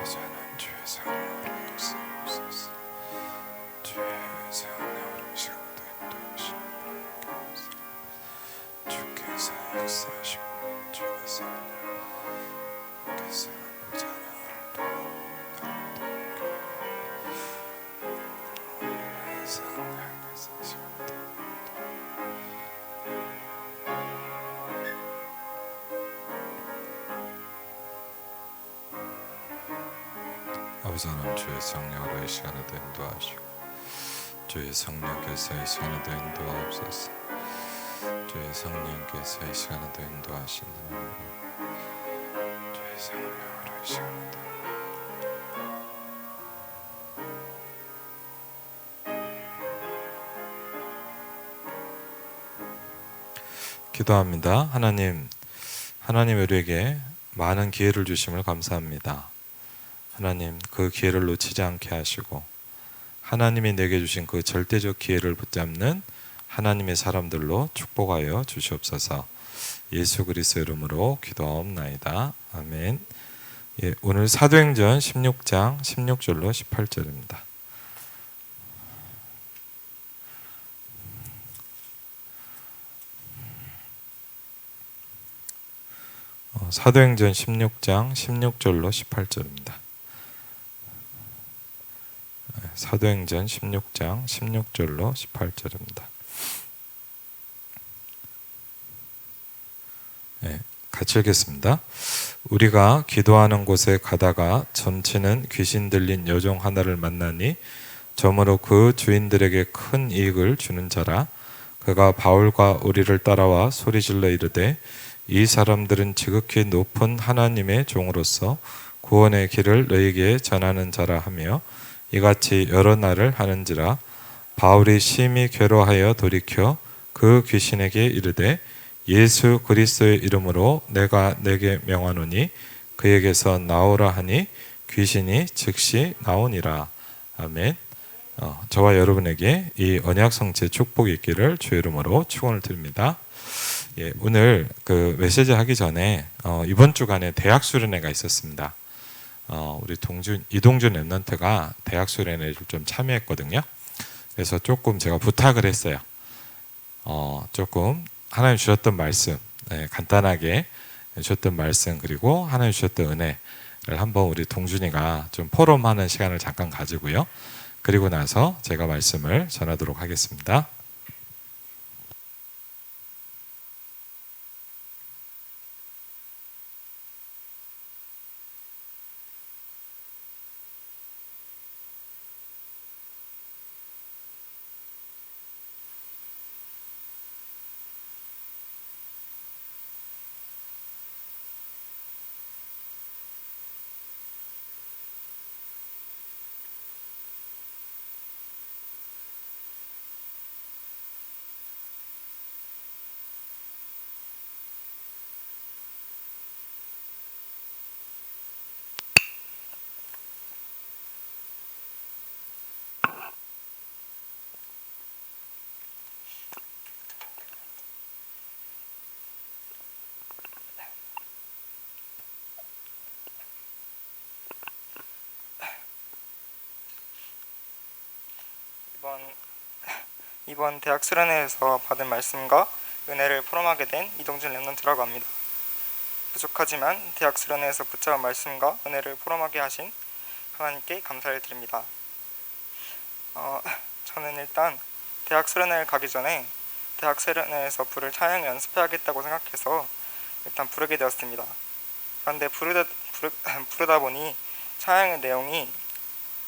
저는 주의 성령으로 역사하옵소서. 주의 성령으로 시간도 인도하시고 주께서 역사하시고 주께서 모자란 아버지 하나님, 주의 성령으로 이 시간에도 인도하시고 주의 성령께서 이 시간에도 인도하옵소서. 주의 성령께서 이 시간에도 인도하시는 주의 성령으로 이 시간에도 기도합니다. 하나님 우리에게 많은 기회를 주심을 감사합니다. 하나님, 그 기회를 놓치지 않게 하시고 하나님이 내게 주신 그 절대적 기회를 붙잡는 하나님의 사람들로 축복하여 주시옵소서. 예수 그리스도 이름으로 기도하옵나이다. 아멘. 예, 오늘 사도행전 16장 16절로 18절입니다. 사도행전 16장 16절로 18절입니다. 사도행전 16장 16절로 18절입니다. 네, 같이 읽겠습니다. 우리가 기도하는 곳에 가다가 점치는 귀신 들린 여종 하나를 만나니 저무로 그 주인들에게 큰 이익을 주는 자라. 그가 바울과 우리를 따라와 소리질러 이르되 이 사람들은 지극히 높은 하나님의 종으로서 구원의 길을 너희에게 전하는 자라 하며 이같이 여러 날을 하는지라. 바울이 심히 괴로워하여 돌이켜 그 귀신에게 이르되 예수 그리스도의 이름으로 내가 내게 명하노니 그에게서 나오라 하니 귀신이 즉시 나오니라. 아멘. 저와 여러분에게 이 언약 성취의 축복이 있기를 주의 이름으로 축원을 드립니다. 예, 오늘 그 메시지 하기 전에 이번 주간에 대학 수련회가 있었습니다. 우리 이동준 랩런트가 대학 수련회를 좀 참여했거든요. 그래서 조금 제가 부탁을 했어요. 조금 하나님 주셨던 말씀, 간단하게 주셨던 말씀, 그리고 하나님 주셨던 은혜를 한번 우리 동준이가 좀 포럼하는 시간을 잠깐 가지고요. 그리고 나서 제가 말씀을 전하도록 하겠습니다. 이번 대학 수련회에서 받은 말씀과 은혜를 포럼하게 된 이동준 랩런트라고 합니다. 부족하지만 대학 수련회에서 붙잡은 말씀과 은혜를 포럼하게 하신 하나님께 감사를 드립니다. 저는 일단 대학 수련회를 가기 전에 대학 수련회에서 부를 찬양 연습해야겠다고 생각해서 일단 부르게 되었습니다. 그런데 부르다 보니 찬양의 내용이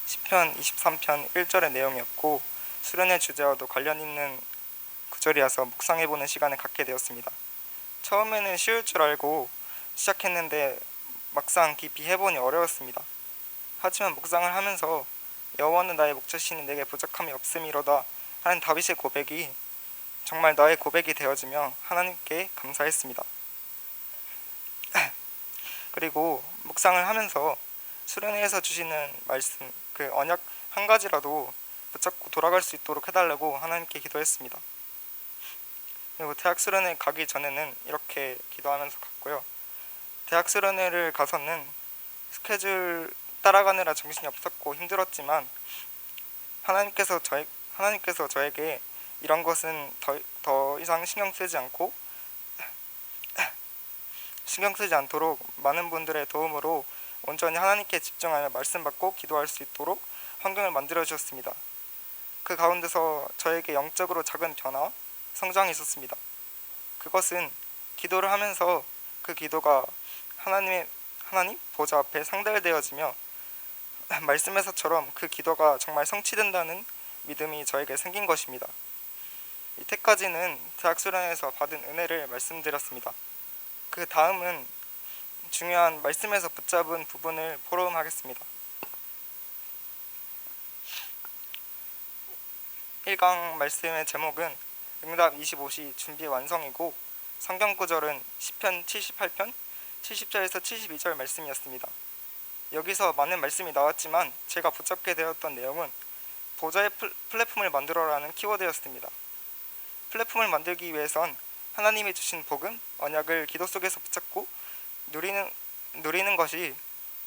시편 23편 1절의 내용이었고 수련회 주제와도 관련 있는 구절이어서 묵상해보는 시간을 갖게 되었습니다. 처음에는 쉬울 줄 알고 시작했는데 막상 깊이 해보니 어려웠습니다. 하지만 묵상을 하면서 여호와는 나의 목자시니 내게 부족함이 없음이로다 하는 다윗의 고백이 정말 나의 고백이 되어지며 하나님께 감사했습니다. 그리고 묵상을 하면서 수련회에서 주시는 말씀, 그 언약 한 가지라도 붙잡고 돌아갈 수 있도록 해달라고 하나님께 기도했습니다. 그리고 대학 수련회 가기 전에는 이렇게 기도하면서 갔고요. 대학 수련회를 가서는 스케줄 따라가느라 정신이 없었고 힘들었지만 하나님께서 저에게 이런 것은 더 이상 신경 쓰지 않도록 많은 분들의 도움으로 온전히 하나님께 집중하며 말씀 받고 기도할 수 있도록 환경을 만들어 주셨습니다. 그 가운데서 저에게 영적으로 작은 변화, 성장이 있었습니다. 그것은 기도를 하면서 그 기도가 하나님 보좌 앞에 상달되어지며 말씀에서처럼 그 기도가 정말 성취된다는 믿음이 저에게 생긴 것입니다. 이때까지는 대학 수련회에서 받은 은혜를 말씀드렸습니다. 그 다음은 중요한 말씀에서 붙잡은 부분을 포럼하겠습니다. 1강 말씀의 제목은 응답 25시 준비 완성이고 성경 구절은 시편 78편 70절에서 72절 말씀이었습니다. 여기서 많은 말씀이 나왔지만 제가 붙잡게 되었던 내용은 보좌의 플랫폼을 만들어라는 키워드였습니다. 플랫폼을 만들기 위해선 하나님이 주신 복음, 언약을 기도 속에서 붙잡고 누리는 것이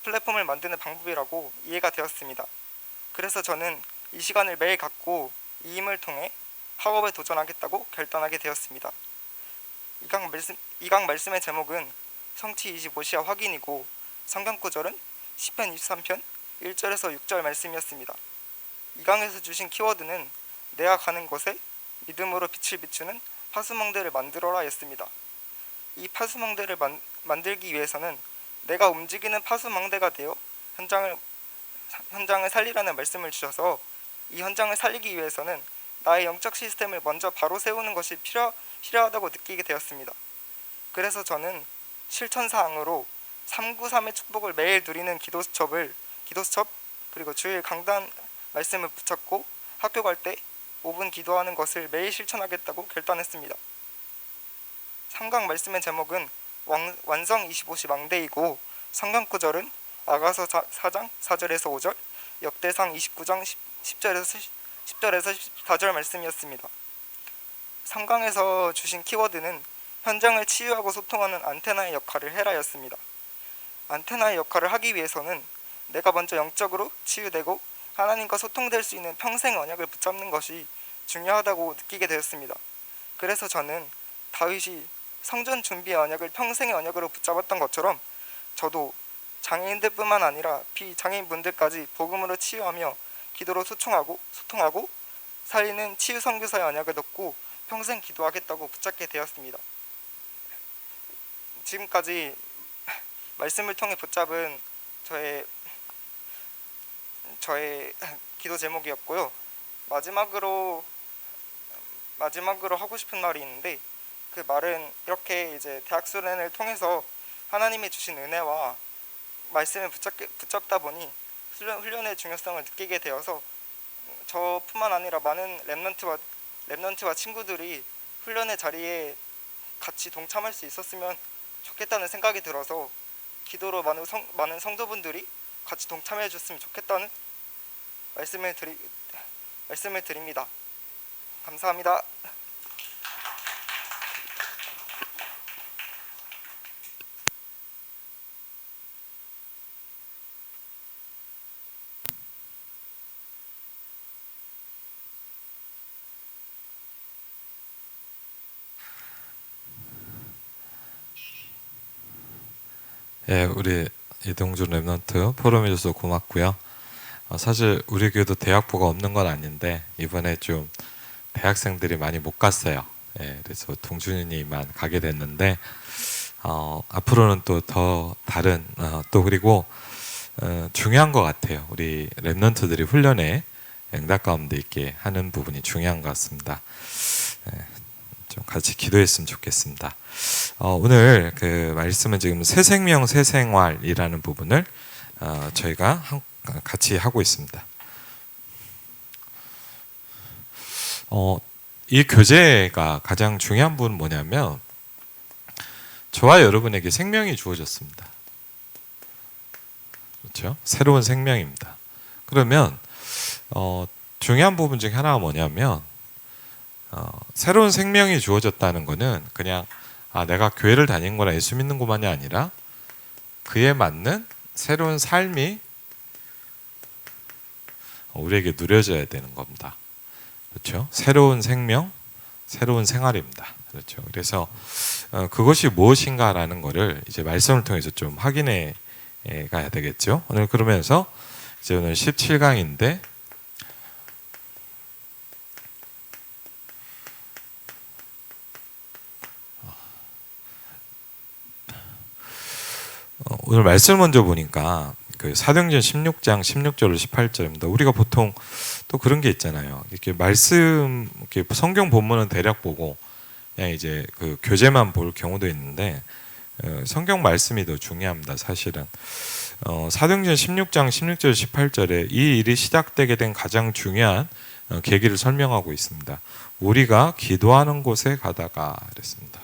플랫폼을 만드는 방법이라고 이해가 되었습니다. 그래서 저는 이 시간을 매일 갖고 이 힘을 통해 학업에 도전하겠다고 결단하게 되었습니다. 2강 말씀의 제목은 성취 25시야 확인이고 성경 구절은 시편 23편 1절에서 6절 말씀이었습니다. 2강에서 주신 키워드는 내가 가는 곳에 믿음으로 빛을 비추는 파수망대를 만들어라 였습니다. 이 파수망대를 만들기 위해서는 내가 움직이는 파수망대가 되어 현장을 살리라는 말씀을 주셔서 이 현장을 살리기 위해서는 나의 영적 시스템을 먼저 바로 세우는 것이 필요하다고 느끼게 되었습니다. 그래서 저는 실천사항으로 393의 축복을 매일 누리는 기도수첩 그리고 주일 강단 말씀을 붙잡고 학교 갈 때 5분 기도하는 것을 매일 실천하겠다고 결단했습니다. 3강 말씀의 제목은 완성 25시 망대이고 성경 구절은 아가서 4장 4절에서 5절, 역대상 29장 10절에서 14절 말씀이었습니다. 3강에서 주신 키워드는 현장을 치유하고 소통하는 안테나의 역할을 해라였습니다. 안테나의 역할을 하기 위해서는 내가 먼저 영적으로 치유되고 하나님과 소통될 수 있는 평생 언약을 붙잡는 것이 중요하다고 느끼게 되었습니다. 그래서 저는 다윗이 성전 준비의 언약을 평생의 언약으로 붙잡았던 것처럼 저도 장애인들뿐만 아니라 비장애인분들까지 복음으로 치유하며 기도로 소통하고 살리는 치유 선교사의 언약을 얻고 평생 기도하겠다고 붙잡게 되었습니다. 지금까지 말씀을 통해 붙잡은 저의 기도 제목이었고요. 마지막으로 하고 싶은 말이 있는데 그 말은 이렇게 이제 대학 수련을 통해서 하나님이 주신 은혜와 말씀을 붙잡다 보니 훈련의 중요성을 느끼게 되어서 저뿐만 아니라 많은 랩넌트와 친구들이 훈련의 자리에 같이 동참할 수 있었으면 좋겠다는 생각이 들어서 기도로 많은 성도분들이 같이 동참해 줬으면 좋겠다는 말씀을 드립니다. 감사합니다. 예, 우리 이동준 랩넌트 포럼해줘서 고맙고요. 사실 우리 교회도 대학부가 없는 건 아닌데 이번에 좀 대학생들이 많이 못 갔어요. 예, 그래서 동준이만 가게 됐는데 앞으로는 또 더 다른 또 그리고 중요한 것 같아요. 우리 랩넌트들이 훈련에 응답 가운데 있게 하는 부분이 중요한 것 같습니다. 예, 좀 같이 기도했으면 좋겠습니다. 오늘 그 말씀은 지금 새 생명 새 생활이라는 부분을 저희가 같이 하고 있습니다. 이 교재가 가장 중요한 부분은 뭐냐면 저와 여러분에게 생명이 주어졌습니다. 그렇죠? 새로운 생명입니다. 그러면 중요한 부분 중에 하나가 뭐냐면 새로운 생명이 주어졌다는 것은 그냥 내가 교회를 다니는 거나 예수 믿는 것만이 아니라 그에 맞는 새로운 삶이 우리에게 누려져야 되는 겁니다. 그렇죠? 새로운 생명, 새로운 생활입니다. 그렇죠? 그래서 그것이 무엇인가라는 것을 이제 말씀을 통해서 좀 확인해 가야 되겠죠. 오늘 그러면서 이제 오늘 17강인데 오늘 말씀을 먼저 보니까 그 사도행전 16장 16절로 18절입니다. 우리가 보통 또 그런 게 있잖아요. 이렇게 말씀, 이렇게 성경 본문은 대략 보고 그냥 이제 그 교재만 볼 경우도 있는데 성경 말씀이 더 중요합니다. 사실은 사도행전 16장 16절 18절에 이 일이 시작되게 된 가장 중요한 계기를 설명하고 있습니다. 우리가 기도하는 곳에 가다가 그랬습니다.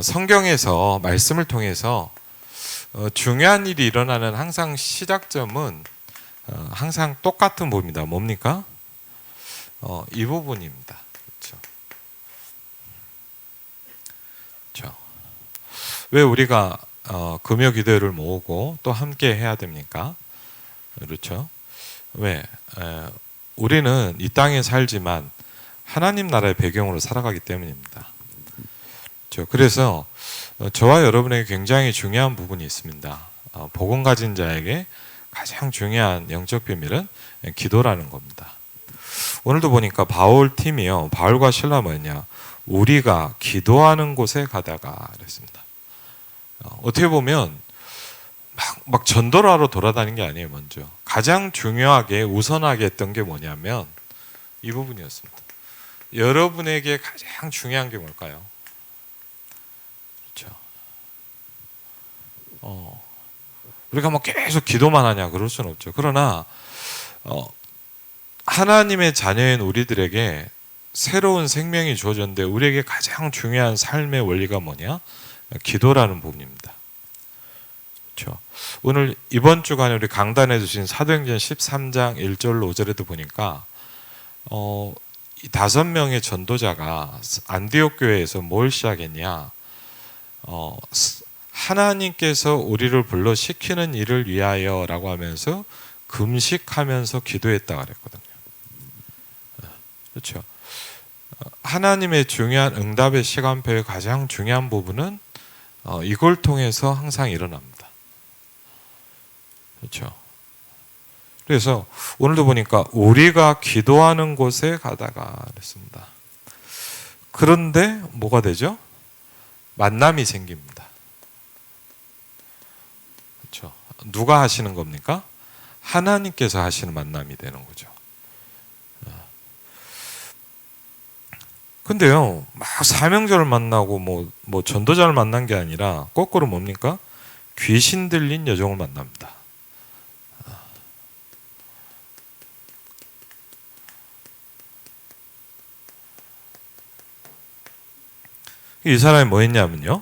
성경에서 말씀을 통해서 중요한 일이 일어나는 항상 시작점은 항상 똑같은 부분입니다. 뭡니까? 이 부분입니다. 그렇죠? 그렇죠? 왜 우리가 금요 기도회를 모으고 또 함께 해야 됩니까? 그렇죠? 왜? 우리는 이 땅에 살지만 하나님 나라의 배경으로 살아가기 때문입니다. 그렇죠? 그래서 저와 여러분에게 굉장히 중요한 부분이 있습니다. 복음 가진 자에게 가장 중요한 영적 비밀은 기도라는 겁니다. 오늘도 보니까 바울 팀이요. 바울과 실라 뭐였냐? 우리가 기도하는 곳에 가다가 그랬습니다. 어떻게 보면 막 전도를 하러 돌아다닌 게 아니에요. 먼저 가장 중요하게 우선하게 했던 게 뭐냐면 이 부분이었습니다. 여러분에게 가장 중요한 게 뭘까요? 그렇죠. 우리가 뭐 계속 기도만 하냐 그럴 수는 없죠. 그러나 하나님의 자녀인 우리들에게 새로운 생명이 주어졌는데 우리에게 가장 중요한 삶의 원리가 뭐냐? 기도라는 부분입니다. 그렇죠. 오늘 이번 주간에 우리 강단해 주신 사도행전 13장 1절로 5절에도 보니까 이 5명의 전도자가 안디옥 교회에서 뭘 시작했냐? 하나님께서 우리를 불러 시키는 일을 위하여라고 하면서 금식하면서 기도했다 그랬거든요. 그렇죠. 하나님의 중요한 응답의 시간표의 가장 중요한 부분은 이걸 통해서 항상 일어납니다. 그렇죠. 그래서 오늘도 보니까 우리가 기도하는 곳에 가다가 그랬습니다. 그런데 뭐가 되죠? 만남이 생깁니다. 그렇죠. 누가 하시는 겁니까? 하나님께서 하시는 만남이 되는 거죠. 근데요, 막 사명자를 만나고 뭐 전도자를 만난 게 아니라 거꾸로 뭡니까? 귀신 들린 여종을 만납니다. 이 사람이 뭐 했냐면요,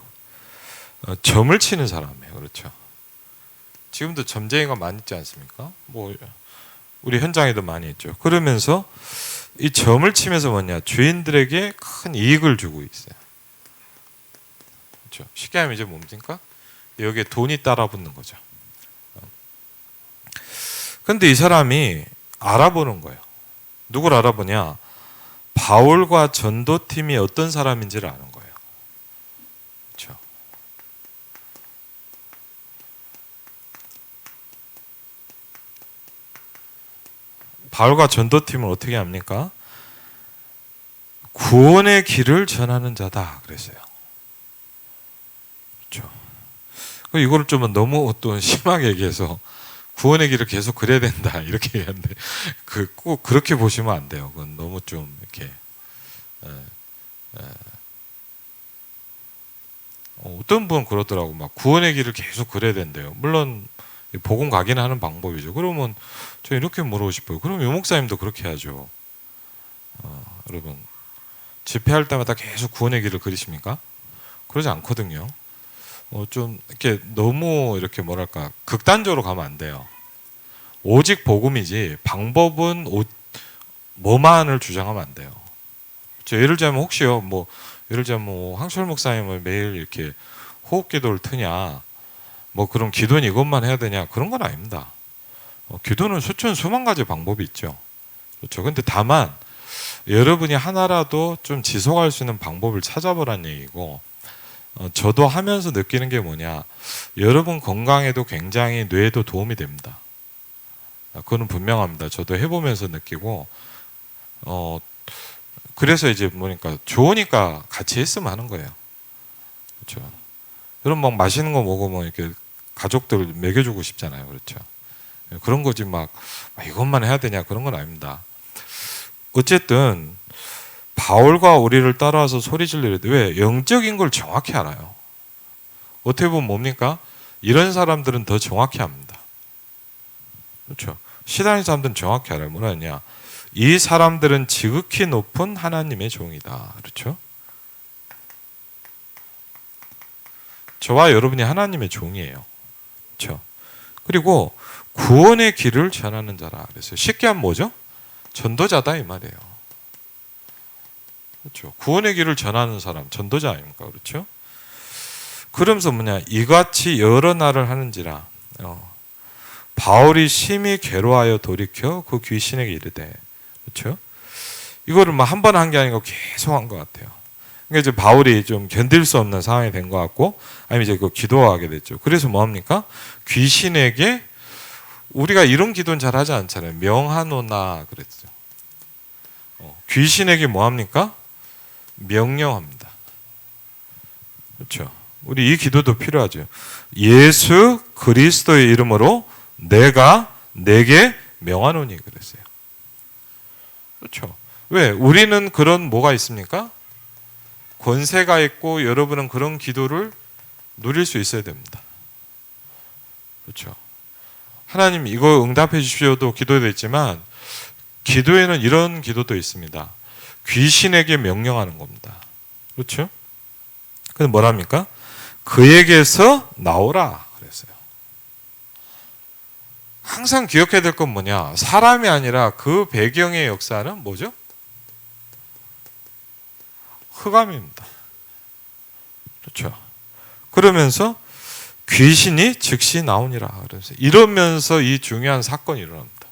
점을 치는 사람이에요. 그렇죠. 지금도 점쟁이가 많이 있지 않습니까? 뭐 우리 현장에도 많이 있죠. 그러면서 이 점을 치면서 뭐냐, 주인들에게 큰 이익을 주고 있어요. 그렇죠. 쉽게 하면 이제 뭡니까? 여기에 돈이 따라붙는 거죠. 근데 이 사람이 알아보는 거예요. 누굴 알아보냐? 바울과 전도팀이 어떤 사람인지를 아는 거예요. 그렇죠. 바울과 전도팀은 어떻게 합니까? 구원의 길을 전하는 자다 그랬어요. 그렇죠. 이걸 좀 너무 또 심하게 얘기해서 구원의 길을 계속 그래야 된다 이렇게 얘기하는데 꼭 그렇게 보시면 안 돼요. 그건 너무 좀 이렇게 어떤 분은 그러더라고. 막 구원의 길을 계속 그래야 된대요. 물론 복음 가긴 하는 방법이죠. 그러면 저 이렇게 물어보고 싶어요. 그럼 유 목사님도 그렇게 하죠. 여러분 집회할 때마다 계속 구원의 길을 그리십니까? 그러지 않거든요. 좀 이렇게 너무 이렇게 뭐랄까 극단적으로 가면 안 돼요. 오직 복음이지 방법은 뭐만을 주장하면 안 돼요. 예를 들자면 혹시요, 예를 들자면 황철 목사님을 매일 이렇게 호흡기도를 트냐, 뭐 그럼 기도는 이것만 해야 되냐? 그런 건 아닙니다. 기도는 수천 수만 가지 방법이 있죠. 그렇죠. 근데 다만 여러분이 하나라도 좀 지속할 수 있는 방법을 찾아보라는 얘기고, 저도 하면서 느끼는 게 뭐냐, 여러분 건강에도 굉장히 뇌에도 도움이 됩니다. 그거는 분명합니다. 저도 해보면서 느끼고, 그래서 이제 뭐니까 좋으니까 같이 했으면 하는 거예요. 그렇죠. 여러분 막 맛있는 거 먹으면 이렇게 가족들 먹여주고 싶잖아요. 그렇죠. 그런 거지 막 이것만 해야 되냐, 그런 건 아닙니다. 어쨌든 바울과 우리를 따라와서 소리 지르는데, 왜? 영적인 걸 정확히 알아요. 어떻게 보면 뭡니까? 이런 사람들은 더 정확히 압니다. 그렇죠. 시다는 사람들은 정확히 알아요. 뭐라냐? 이 사람들은 지극히 높은 하나님의 종이다. 그렇죠. 저와 여러분이 하나님의 종이에요. 그렇죠. 그리고 구원의 길을 전하는 자라 그랬어요. 쉽게 하면 뭐죠? 전도자다 이 말이에요. 그렇죠. 구원의 길을 전하는 사람, 전도자 아닙니까? 그렇죠. 그러면서 뭐냐, 이같이 여러 날을 하는지라 바울이 심히 괴로워하여 돌이켜 그 귀신에게 이르되, 그렇죠. 이거를 뭐 한 번 한 게 아니고 계속 한 것 같아요. 그러니까 이제 바울이 좀 견딜 수 없는 상황이 된 것 같고, 아니면 이제 그 기도하게 됐죠. 그래서 뭐 합니까? 귀신에게, 우리가 이런 기도는 잘 하지 않잖아요. 명하노나 그랬죠. 귀신에게 뭐 합니까? 명령합니다. 그렇죠. 우리 이 기도도 필요하죠. 예수 그리스도의 이름으로 내가 내게 명하노니 그랬어요. 그렇죠. 왜? 우리는 그런 뭐가 있습니까? 권세가 있고, 여러분은 그런 기도를 누릴 수 있어야 됩니다. 그렇죠. 하나님 이거 응답해 주십시오도 기도도 있지만, 기도에는 이런 기도도 있습니다. 귀신에게 명령하는 겁니다. 그렇죠? 근데 뭐랍니까? 그에게서 나오라 그랬어요. 항상 기억해야 될 건 뭐냐? 사람이 아니라 그 배경의 역사는 뭐죠? 흑암입니다. 그렇죠? 그러면서 귀신이 즉시 나오니라 그래서, 이러면서 이 중요한 사건이 일어납니다.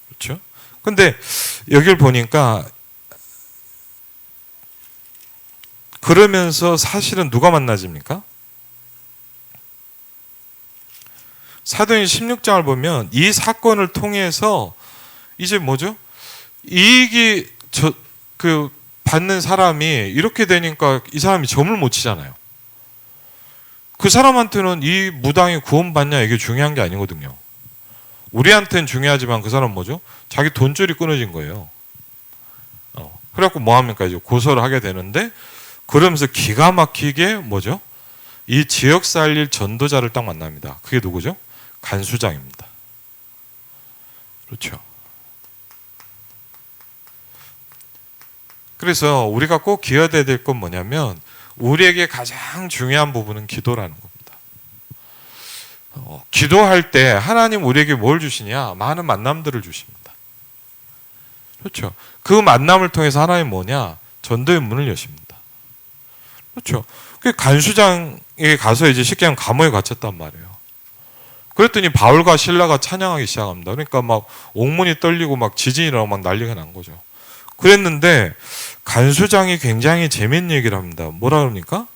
그렇죠? 근데 여기를 보니까, 그러면서 사실은 누가 만나집니까? 사도행 16장을 보면 이 사건을 통해서 이제 뭐죠? 이익이 받는 사람이 이렇게 되니까 이 사람이 점을 못 치잖아요. 그 사람한테는 이 무당이 구원받냐 이게 중요한 게 아니거든요. 우리한테는 중요하지만 그 사람은 뭐죠? 자기 돈줄이 끊어진 거예요. 그래갖고 뭐 합니까? 이제 고소를 하게 되는데, 그러면서 기가 막히게 뭐죠? 이 지역 살릴 전도자를 딱 만납니다. 그게 누구죠? 간수장입니다. 그렇죠. 그래서 우리가 꼭 기억해야 될 건 뭐냐면, 우리에게 가장 중요한 부분은 기도라는 겁니다. 기도할 때 하나님 우리에게 뭘 주시냐? 많은 만남들을 주십니다. 그렇죠. 그 만남을 통해서 하나님 뭐냐? 전도의 문을 여십니다. 그렇죠. 그 간수장에 가서 이제 쉽게 하면 감옥에 갇혔단 말이에요. 그랬더니 바울과 실라가 찬양하기 시작합니다. 그러니까 막 옥문이 떨리고 막 지진이 일어나고 막 난리가 난 거죠. 그랬는데 간수장이 굉장히 재밌는 얘기를 합니다. 뭐라 그럽니까?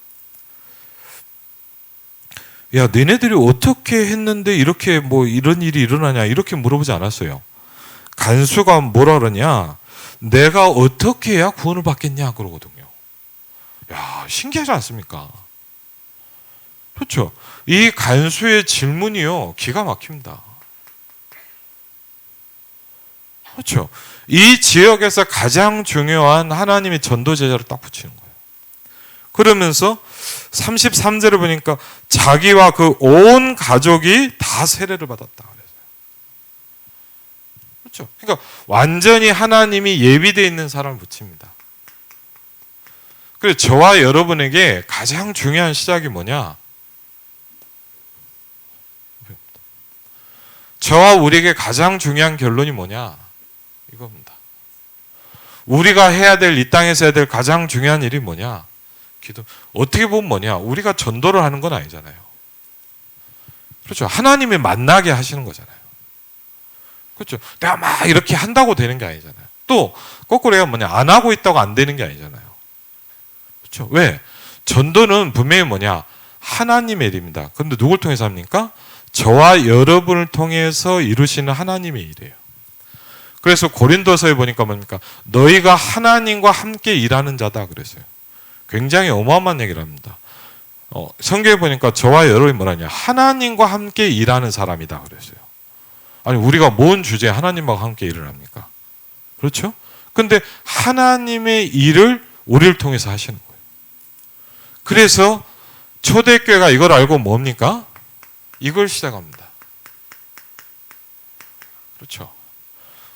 야, 너네들이 어떻게 했는데 이렇게 뭐 이런 일이 일어나냐, 이렇게 물어보지 않았어요. 간수가 뭐라 그러냐? 내가 어떻게 해야 구원을 받겠냐 그러거든요. 야, 신기하지 않습니까? 그렇죠. 이 간수의 질문이요, 기가 막힙니다. 그렇죠. 이 지역에서 가장 중요한 하나님의 전도 제자를 딱 붙이는 거예요. 그러면서 33절을 보니까 자기와 그 온 가족이 다 세례를 받았다 그래서요. 그렇죠. 그러니까 완전히 하나님이 예비되어 있는 사람을 붙입니다. 그래서 저와 여러분에게 가장 중요한 시작이 뭐냐? 저와 우리에게 가장 중요한 결론이 뭐냐? 이겁니다. 우리가 해야 될, 이 땅에서 해야 될 가장 중요한 일이 뭐냐? 기도. 어떻게 보면 뭐냐? 우리가 전도를 하는 건 아니잖아요. 그렇죠. 하나님이 만나게 하시는 거잖아요. 그렇죠. 내가 막 이렇게 한다고 되는 게 아니잖아요. 또 거꾸로 얘가 뭐냐, 안 하고 있다고 안 되는 게 아니잖아요. 그렇죠. 왜? 전도는 분명히 뭐냐, 하나님의 일입니다. 그런데 누굴 통해서 합니까? 저와 여러분을 통해서 이루시는 하나님의 일이에요. 그래서 고린도서에 보니까 뭡니까? 너희가 하나님과 함께 일하는 자다 그랬어요. 굉장히 어마어마한 얘기를 합니다. 성경에 보니까 저와 여러분이 뭐라냐, 하나님과 함께 일하는 사람이다 그랬어요. 아니, 우리가 뭔 주제에 하나님과 함께 일을 합니까? 그렇죠? 근데 하나님의 일을 우리를 통해서 하시는 거예요. 그래서 초대교회가 이걸 알고 뭡니까? 이걸 시작합니다. 그렇죠?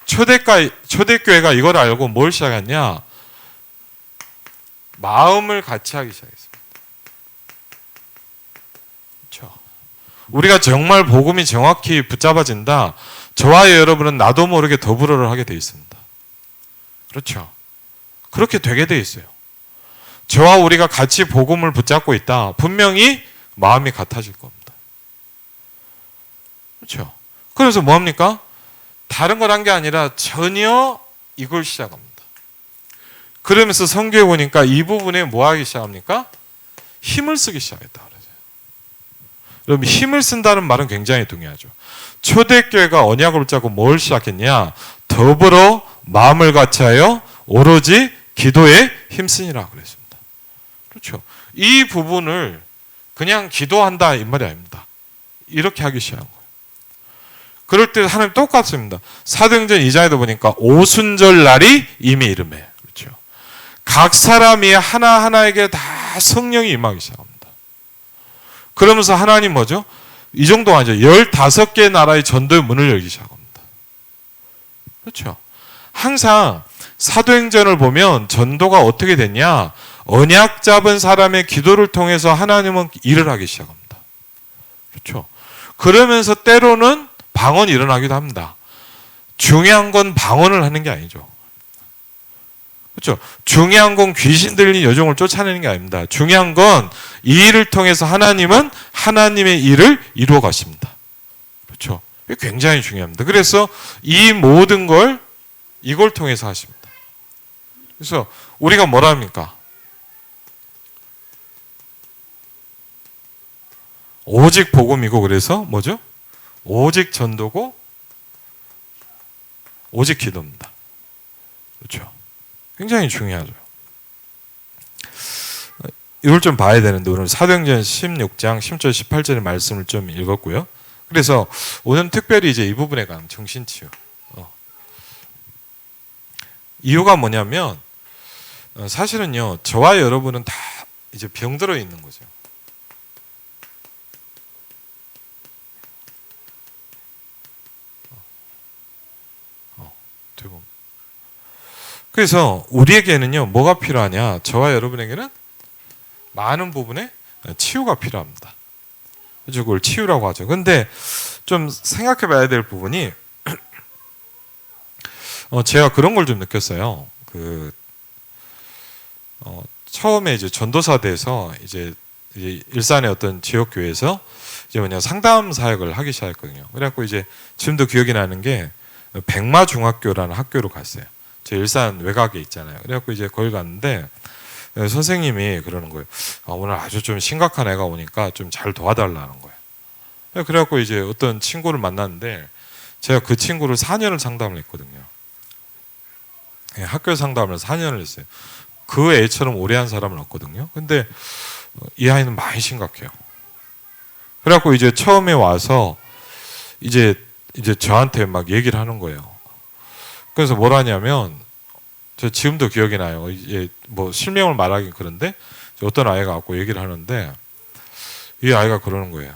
초대교회가 이걸 알고 뭘 시작했냐? 마음을 같이 하기 시작했습니다. 그렇죠? 우리가 정말 복음이 정확히 붙잡아진다, 저와 여러분은 나도 모르게 더불어를 하게 돼 있습니다. 그렇죠? 그렇게 되게 돼 있어요. 저와 우리가 같이 복음을 붙잡고 있다, 분명히 마음이 같아질 겁니다. 그렇죠? 그래서 뭐합니까? 다른 걸 한 게 아니라 전혀 이걸 시작합니다. 그러면서 성경에 보니까 이 부분에 뭐 하기 시작합니까? 힘을 쓰기 시작했다 그러죠. 여러분, 힘을 쓴다는 말은 굉장히 중요하죠. 초대교회가 언약을 붙잡고 뭘 시작했냐? 더불어 마음을 같이 하여 오로지 기도에 힘쓰니라 그랬습니다. 그렇죠. 이 부분을 그냥 기도한다 이 말이 아닙니다. 이렇게 하기 시작한 거예요. 그럴 때 하나님 똑같습니다. 사도행전 2장에도 보니까 오순절 날이 이미 이르매. 그렇죠. 각 사람이 하나하나에게 다 성령이 임하기 시작합니다. 그러면서 하나님 뭐죠? 이 정도 아니죠. 15개 나라의 전도의 문을 열기 시작합니다. 그렇죠. 항상 사도행전을 보면 전도가 어떻게 됐냐? 언약 잡은 사람의 기도를 통해서 하나님은 일을 하기 시작합니다. 그렇죠. 그러면서 때로는 방언이 일어나기도 합니다. 중요한 건 방언을 하는 게 아니죠. 그렇죠. 중요한 건 귀신 들린 여종을 쫓아내는 게 아닙니다. 중요한 건 이 일을 통해서 하나님은 하나님의 일을 이루어 가십니다. 그렇죠. 이게 굉장히 중요합니다. 그래서 이 모든 걸 이걸 통해서 하십니다. 그래서 우리가 뭐라 합니까? 오직 복음이고, 그래서 뭐죠? 오직 전도고 오직 기도입니다. 그렇죠. 굉장히 중요하죠. 이걸 좀 봐야 되는데 오늘 사도행전 16장 10절 18절의 말씀을 좀 읽었고요. 그래서 오늘 특별히 이제 이 부분에 관한 정신치유. 이유가 뭐냐면 사실은요, 저와 여러분은 다 이제 병들어 있는 거죠. 그래서 우리에게는요, 뭐가 필요하냐? 저와 여러분에게는 많은 부분에 치유가 필요합니다. 그래서 그걸 치유라고 하죠. 근데 좀 생각해 봐야 될 부분이 제가 그런 걸 좀 느꼈어요. 처음에 이제 전도사대에서 이제 일산의 어떤 지역 교회에서 이제 뭐냐, 상담 사역을 하기 시작했거든요. 그래갖고 이제 지금도 기억이 나는 게 백마중학교라는 학교로 갔어요. 저 일산 외곽에 있잖아요. 그래갖고 이제 거기 갔는데 선생님이 그러는 거예요. 오늘 아주 좀 심각한 애가 오니까 좀 잘 도와달라는 거예요. 그래갖고 이제 어떤 친구를 만났는데 제가 그 친구를 4년을 상담을 했거든요. 학교 상담을 4년을 했어요. 그 애처럼 오래 한 사람은 없거든요. 근데 이 아이는 많이 심각해요. 그래갖고 이제 처음에 와서 이제 저한테 막 얘기를 하는 거예요. 그래서 뭐라냐면, 저 지금도 기억이 나요. 이제 뭐 실명을 말하긴 그런데 어떤 아이가 갖고 얘기를 하는데 이 아이가 그러는 거예요.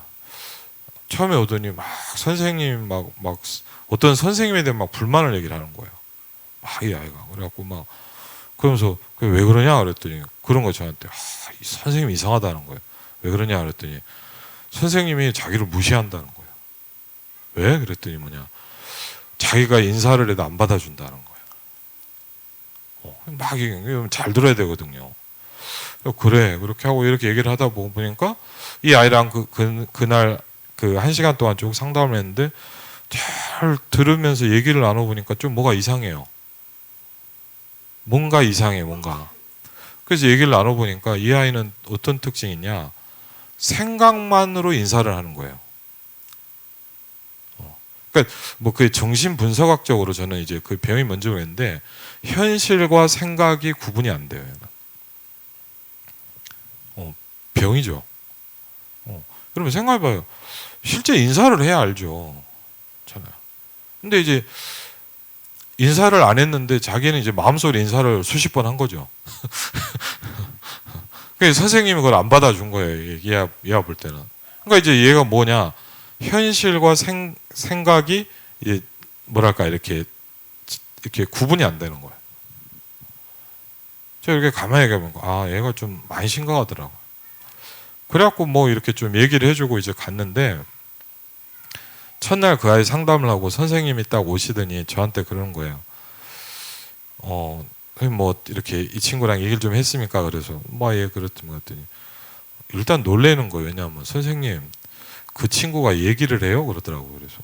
처음에 오더니 막 선생님 막 어떤 선생님에 대한 막 불만을 얘기를 하는 거예요. 막 이 아이가 그래갖고 막 그러면서 왜 그러냐 그랬더니 그런 거 저한테 이 선생님이 이상하다는 거예요. 왜 그러냐 그랬더니 선생님이 자기를 무시한다는 거예요. 왜? 그랬더니 뭐냐, 자기가 인사를 해도 안 받아준다는 거예요. 막 잘 들어야 되거든요. 그래 그렇게 하고 이렇게 얘기를 하다 보니까 이 아이랑 그날 그 1시간 동안 쭉 상담을 했는데 잘 들으면서 얘기를 나눠보니까 좀 뭐가 이상해요. 뭔가 이상해, 뭔가. 그래서 얘기를 나눠보니까 이 아이는 어떤 특징이 있냐? 생각만으로 인사를 하는 거예요. 그러니까 뭐 그 정신 분석학적으로 저는 이제 그 병이 뭔지 모르겠는데 현실과 생각이 구분이 안 돼요. 얘는. 병이죠. 여러분 생각해봐요. 실제 인사를 해야 알죠. 잖아요. 근데 이제 인사를 안 했는데 자기는 이제 마음속으로 인사를 수십 번 한 거죠. 그래서 선생님이 그걸 안 받아준 거예요. 얘가 볼 때는. 그러니까 이제 얘가 뭐냐. 현실과 생각이 이제 뭐랄까 이렇게 구분이 안 되는 거예요. 저 이렇게 가만히 얘기해보니까 아 얘가 좀 많이 심각하더라고요. 그래갖고 뭐 이렇게 좀 얘기를 해주고 이제 갔는데 첫날 그 아이 상담을 하고 선생님이 딱 오시더니 저한테 그러는 거예요. 뭐 이렇게 이 친구랑 얘기를 좀 했습니까? 그래서 뭐 예 그렇더니 일단 놀래는 거예요. 왜냐하면 선생님 그 친구가 얘기를 해요? 그러더라고요. 그래서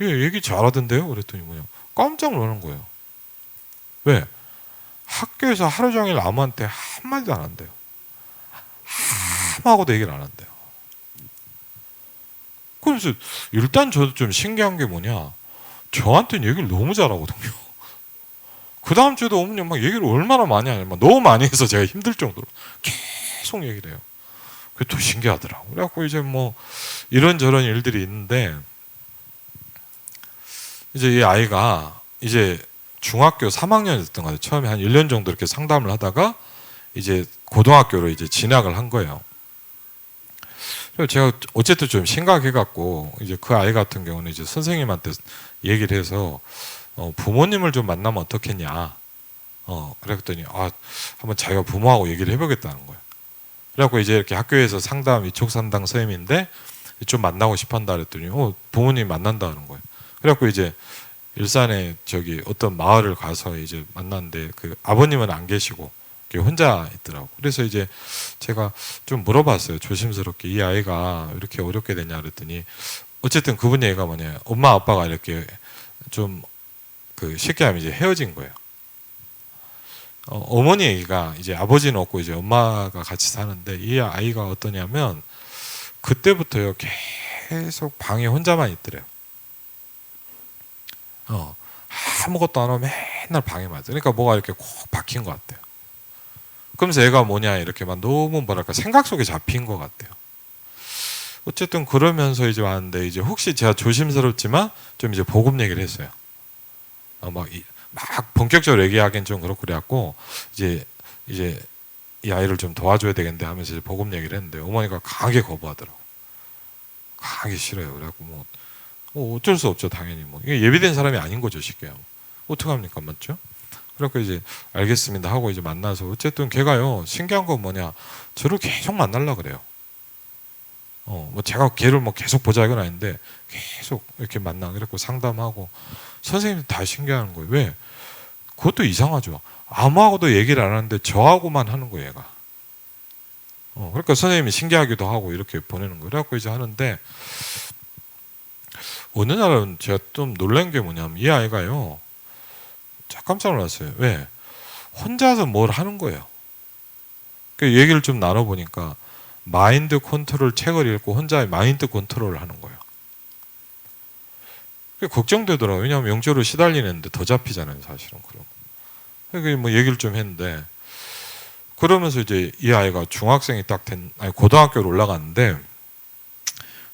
예 얘기 잘하던데요? 그랬더니 뭐냐 깜짝 놀라는 거예요. 왜? 학교에서 하루 종일 아무한테 한마디도 안 한대요. 아무하고도 얘기를 안 한대요. 그래서 일단 저도 좀 신기한 게 뭐냐 저한테는 얘기를 너무 잘하거든요. 그 다음 주에도 어머니 막 얘기를 얼마나 많이 하냐면 너무 많이 해서 제가 힘들 정도로 계속 얘기를 해요. 그게 또 신기하더라고. 그래갖고 이제 뭐 이런저런 일들이 있는데 이제 이 아이가 이제 중학교 3학년이었던 것 같아요. 처음에 한 1년 정도 이렇게 상담을 하다가 이제 고등학교로 이제 진학을 한 거예요. 그래서 제가 어쨌든 좀 심각해갖고 이제 그 아이 같은 경우는 이제 선생님한테 얘기를 해서 부모님을 좀 만나면 어떻겠냐. 그랬더니 한번 자기가 부모하고 얘기를 해보겠다는 거예요. 그래갖고 이제 이렇게 학교에서 상담 위촉 상담 선생님인데 좀 만나고 싶한다 그랬더니 부모님 만난다는 거예요. 그래갖고 이제 일산에 저기 어떤 마을을 가서 이제 만났는데 그 아버님은 안 계시고 혼자 있더라고. 그래서 이제 제가 좀 물어봤어요. 조심스럽게 이 아이가 이렇게 어렵게 됐냐 그랬더니 어쨌든 그분 얘기가 뭐냐 엄마 아빠가 이렇게 좀 그 쉽게 하면 이제 헤어진 거예요. 어머니 얘기가 이제 아버지는 없고 이제 엄마가 같이 사는데 이 아이가 어떠냐면 그때부터요 계속 방에 혼자만 있더래요. 아무것도 안 하고 맨날 방에만 있어요. 그러니까 뭐가 이렇게 콕 박힌 것 같아요. 그러면서 애가 뭐냐 이렇게 막 너무 뭐랄까 생각 속에 잡힌 것 같아요. 어쨌든 그러면서 이제 왔는데 이제 혹시 제가 조심스럽지만 좀 이제 복음 얘기를 했어요. 막 본격적으로 얘기하기엔 좀 그렇고 그래갖고 이제 이 아이를 좀 도와줘야 되겠는데 하면서 이제 복음 얘기를 했는데 어머니가 강하게 거부하더라고. 강하게 싫어요. 그래갖고 뭐 어쩔 수 없죠 당연히 뭐 이게 예비된 사람이 아닌 거죠 쉽게. 어떡합니까 맞죠? 그래서 이제 알겠습니다 하고 이제 만나서 어쨌든 걔가요 신기한 건 뭐냐 저를 계속 만나려 그래요. 뭐 제가 걔를 뭐 계속 보자 이건 아닌데 계속 이렇게 만나 그랬고 상담하고 선생님이 다 신기한 거예요. 왜? 그것도 이상하죠. 아무하고도 얘기를 안 하는데 저하고만 하는 거예요 얘가. 그러니까 선생님이 신기하기도 하고 이렇게 보내는 거예요. 그래갖고 이제 하는데 어느 날은 제가 좀 놀란 게 뭐냐면 이 아이가요 깜짝 놀랐어요. 왜? 혼자서 뭘 하는 거예요. 그 얘기를 좀 나눠보니까 마인드 컨트롤 책을 읽고 혼자 마인드 컨트롤을 하는 거예요. 그게 걱정되더라고요. 왜냐하면 영적으로 시달리는데 더 잡히잖아요 사실은. 그럼 그게 뭐 얘기를 좀 했는데 그러면서 이제 이 아이가 중학생이 고등학교로 올라갔는데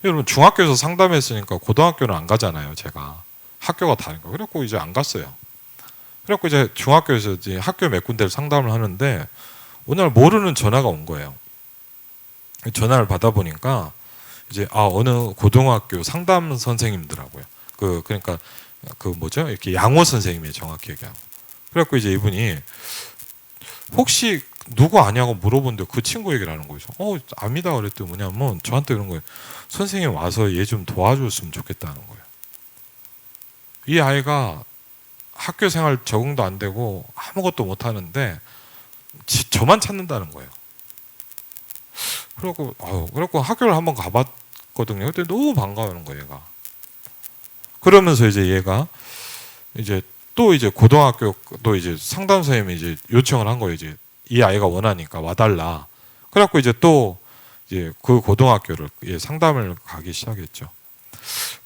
여러분 중학교에서 상담했으니까 고등학교는 안 가잖아요 제가. 학교가 다르니까. 그래갖고 이제 안 갔어요. 그래갖고 이제 중학교에서 이제 학교 몇 군데를 상담을 하는데 어느 날 모르는 전화가 온 거예요. 전화를 받아보니까 이제 어느 고등학교 상담 선생님더라고요. 그러니까 그 뭐죠? 이렇게 양호 선생님이에요 정확히 얘기하면. 그래갖고 이제 이분이 혹시 누구 아냐고 물어본데 그 친구 얘기를 하는 거예요. 압니다 그랬더니 뭐냐면 저한테 그런 거예요. 선생님 와서 얘 좀 도와줬으면 좋겠다는 거예요. 이 아이가 학교 생활 적응도 안 되고 아무것도 못 하는데 저만 찾는다는 거예요. 그래갖고 학교를 한번 왔거든요. 그때 너무 반가워하는 거예요, 얘가. 그러면서 이제 얘가 이제 또 이제 고등학교도 이제 상담 선생님이 이제 요청을 한 거예요. 이제 이 아이가 원하니까 와달라. 그래갖고 이제 또 이제 그 고등학교를 상담을 가기 시작했죠.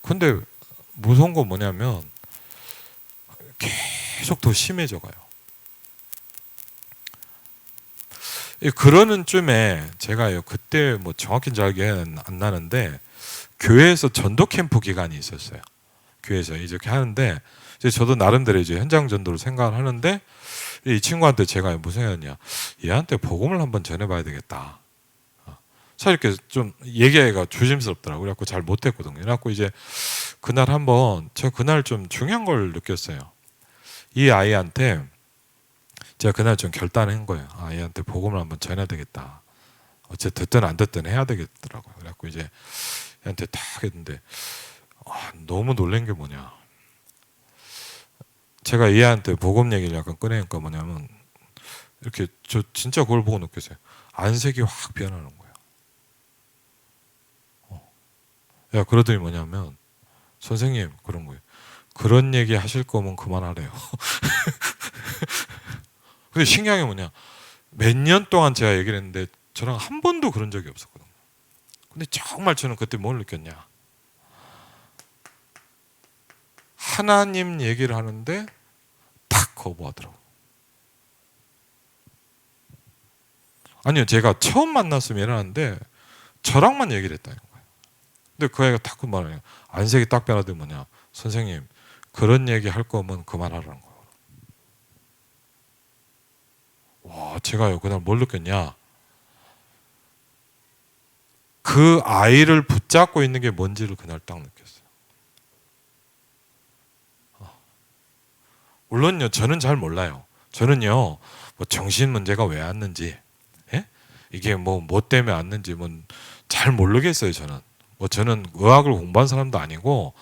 근데 무서운 건 뭐냐면 계속 더 심해져 가요. 그러는 쯤에 제가요 그때 뭐 정확히 잘 기억은 안 나는데 교회에서 전도 캠프 기간이 있었어요. 교회에서 이렇게 하는데 이제 저도 나름대로 이제 현장 전도를 생각을 하는데 이 친구한테 제가 무슨 생각이냐, 얘한테 복음을 한번 전해봐야 되겠다. 사실 이렇게 좀 얘기하기가 조심스럽더라고요. 그래갖고 잘 못했거든요. 그래갖고 이제 그날 한번 제가 그날 좀 중요한 걸 느꼈어요. 이 아이한테 제가 그날 좀 결단한 거예요. 아, 얘한테 복음을 한번 전해야 되겠다. 어쨌든 듣든 안 듣든 해야 되겠더라고요. 그래갖고 이제 얘한테 딱 했는데 너무 놀란 게 뭐냐. 제가 얘한테 복음 얘기를 약간 꺼내니까 뭐냐면 이렇게 저 진짜 그걸 보고 느꼈어요. 안색이 확 변하는 거예요. 야, 그러더니 뭐냐면 선생님 그런 거예요. 그런 얘기 하실 거면 그만하래요. 근데 신기한 게 뭐냐, 몇 년 동안 제가 얘기를 했는데 저랑 한 번도 그런 적이 없었거든요. 근데 정말 저는 그때 뭘 느꼈냐, 하나님 얘기를 하는데 탁 거부하더라고요. 아니요, 제가 처음 만났으면 이러는데 저랑만 얘기를 했다는 거예요. 근데 그 애가 딱 그 말을 해요. 안색이 딱 변하더니 뭐냐, 선생님 그런 얘기 할 거면 그만하라는 거예요. 와, 제가요 그날 뭘 느꼈냐, 그 아이를 붙잡고 있는 게 뭔지를 그날 딱 느꼈어요. 물론요 저는 잘 몰라요. 저는요 뭐 정신 문제가 왜 왔는지, 예? 이게 뭐 때문에 왔는지 뭐 잘 모르겠어요. 저는 의학을 공부한 사람도 아니고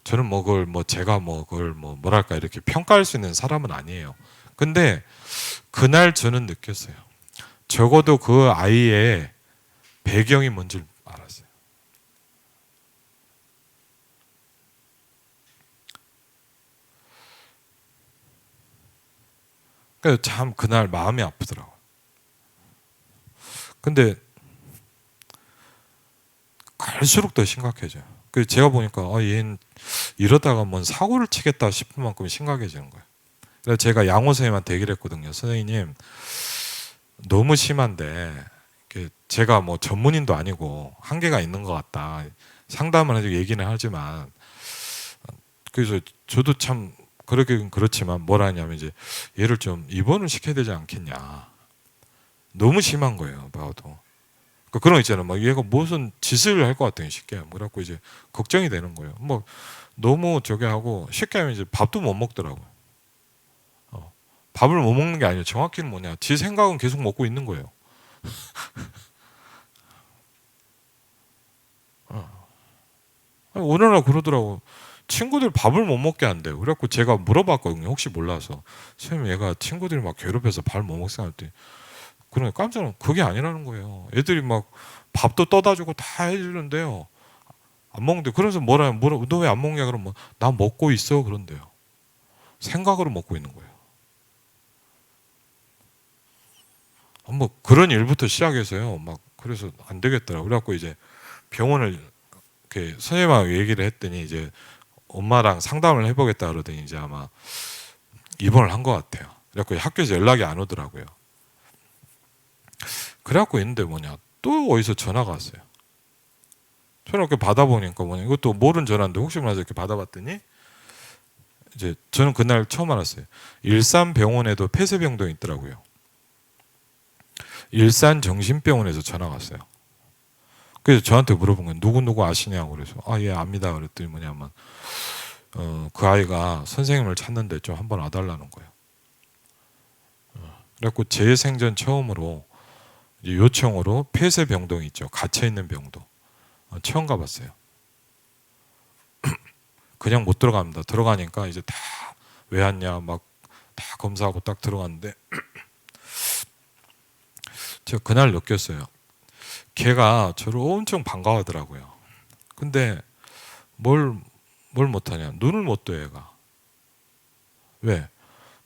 저는 뭐 그걸 뭐 제가 뭐 그걸 뭐 뭐랄까 이렇게 평가할 수 있는 사람은 아니에요. 근데 그날 저는 느꼈어요. 적어도 그 아이의 배경이 뭔지 알았어요. 그래서 참 그날 마음이 아프더라고요. 근데 갈수록 더 심각해져요. 그래서 제가 보니까 얘는 이러다가 뭔 사고를 치겠다 싶을 만큼 심각해지는 거예요. 그래서 제가 양호 선생님한테 얘기를 했거든요. 선생님 너무 심한데 제가 뭐 전문인도 아니고 한계가 있는 것 같다. 상담을 해주고 얘기는 하지만, 그래서 저도 참 그렇긴 그렇지만 뭐라 하냐면 이제 얘를 좀 입원을 시켜야 되지 않겠냐. 너무 심한 거예요. 봐도. 그런 거 있잖아요. 막 얘가 무슨 짓을 할 것 같더니 쉽게. 그래갖고 이제 걱정이 되는 거예요. 뭐 너무 저게 하고 쉽게 하면 이제 밥도 못 먹더라고요. 밥을 못 먹는 게 아니에요. 정확히는 뭐냐, 지 생각은 계속 먹고 있는 거예요. 어느 날 그러더라고. 친구들 밥을 못 먹게 한대요. 그래갖고 제가 물어봤거든요. 혹시 몰라서. 선생님 얘가 친구들이 막 괴롭혀서 밥을 못 먹게 할때, 그러니까 깜짝 놀라. 그게 아니라는 거예요. 애들이 막 밥도 떠다 주고 다 해주는데요, 안 먹는데. 그래서 너 왜 안 먹냐 그러면 나 먹고 있어 그런데요. 생각으로 먹고 있는 거예요. 뭐 그런 일부터 시작해서요. 막 그래서 안 되겠더라고요. 그래갖고 이제 병원을 이렇게 선생님하고 얘기를 했더니 이제 엄마랑 상담을 해보겠다 그러더니 이제 아마 입원을 한 것 같아요. 그래갖고 학교에서 연락이 안 오더라고요. 그래갖고 있는데 뭐냐, 또 어디서 전화가 왔어요. 전화 이렇게 받아보니까 뭐냐, 이것도 모르는 전화인데 혹시 몰라서 이렇게 받아봤더니 이제 저는 그날 처음 알았어요. 일산병원에도 폐쇄병동이 있더라고요. 일산정신병원에서 전화가 왔어요. 그래서 저한테 물어본 거예요. 누구 아시냐고. 그래서 예 압니다. 그랬더니 뭐냐면 그 아이가 선생님을 찾는데 좀 한번 와달라는 거예요. 그래갖고 제 생전 처음으로 이제 요청으로 폐쇄 병동이 있죠. 갇혀 있는 병동. 처음 가봤어요. 그냥 못 들어갑니다. 들어가니까 이제 다 왜 왔냐 막 다 검사하고 딱 들어갔는데 제가 그날 느꼈어요. 걔가 저를 엄청 반가워하더라고요. 근데 뭘 못하냐? 눈을 못 떠 얘가. 왜?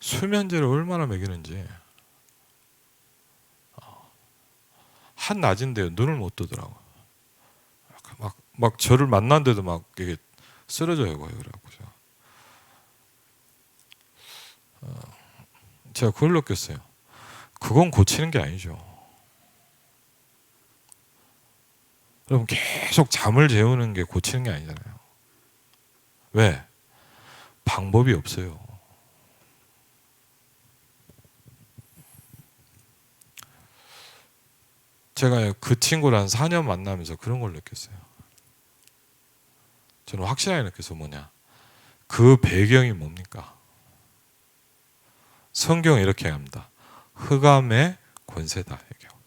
수면제를 얼마나 먹이는지. 한낮인데요 눈을 못 뜨더라고. 막 저를 만났는데도 막 이게 쓰러져요 거의. 그래갖고 제가 그걸 느꼈어요. 그건 고치는 게 아니죠. 여러분 계속 잠을 재우는 게 고치는 게 아니잖아요. 왜? 방법이 없어요. 제가 그 친구를 한 4년 만나면서 그런 걸 느꼈어요. 저는 확실하게 느껴서 뭐냐? 그 배경이 뭡니까? 성경은 이렇게 합니다. 흑암의 권세다 얘기하고.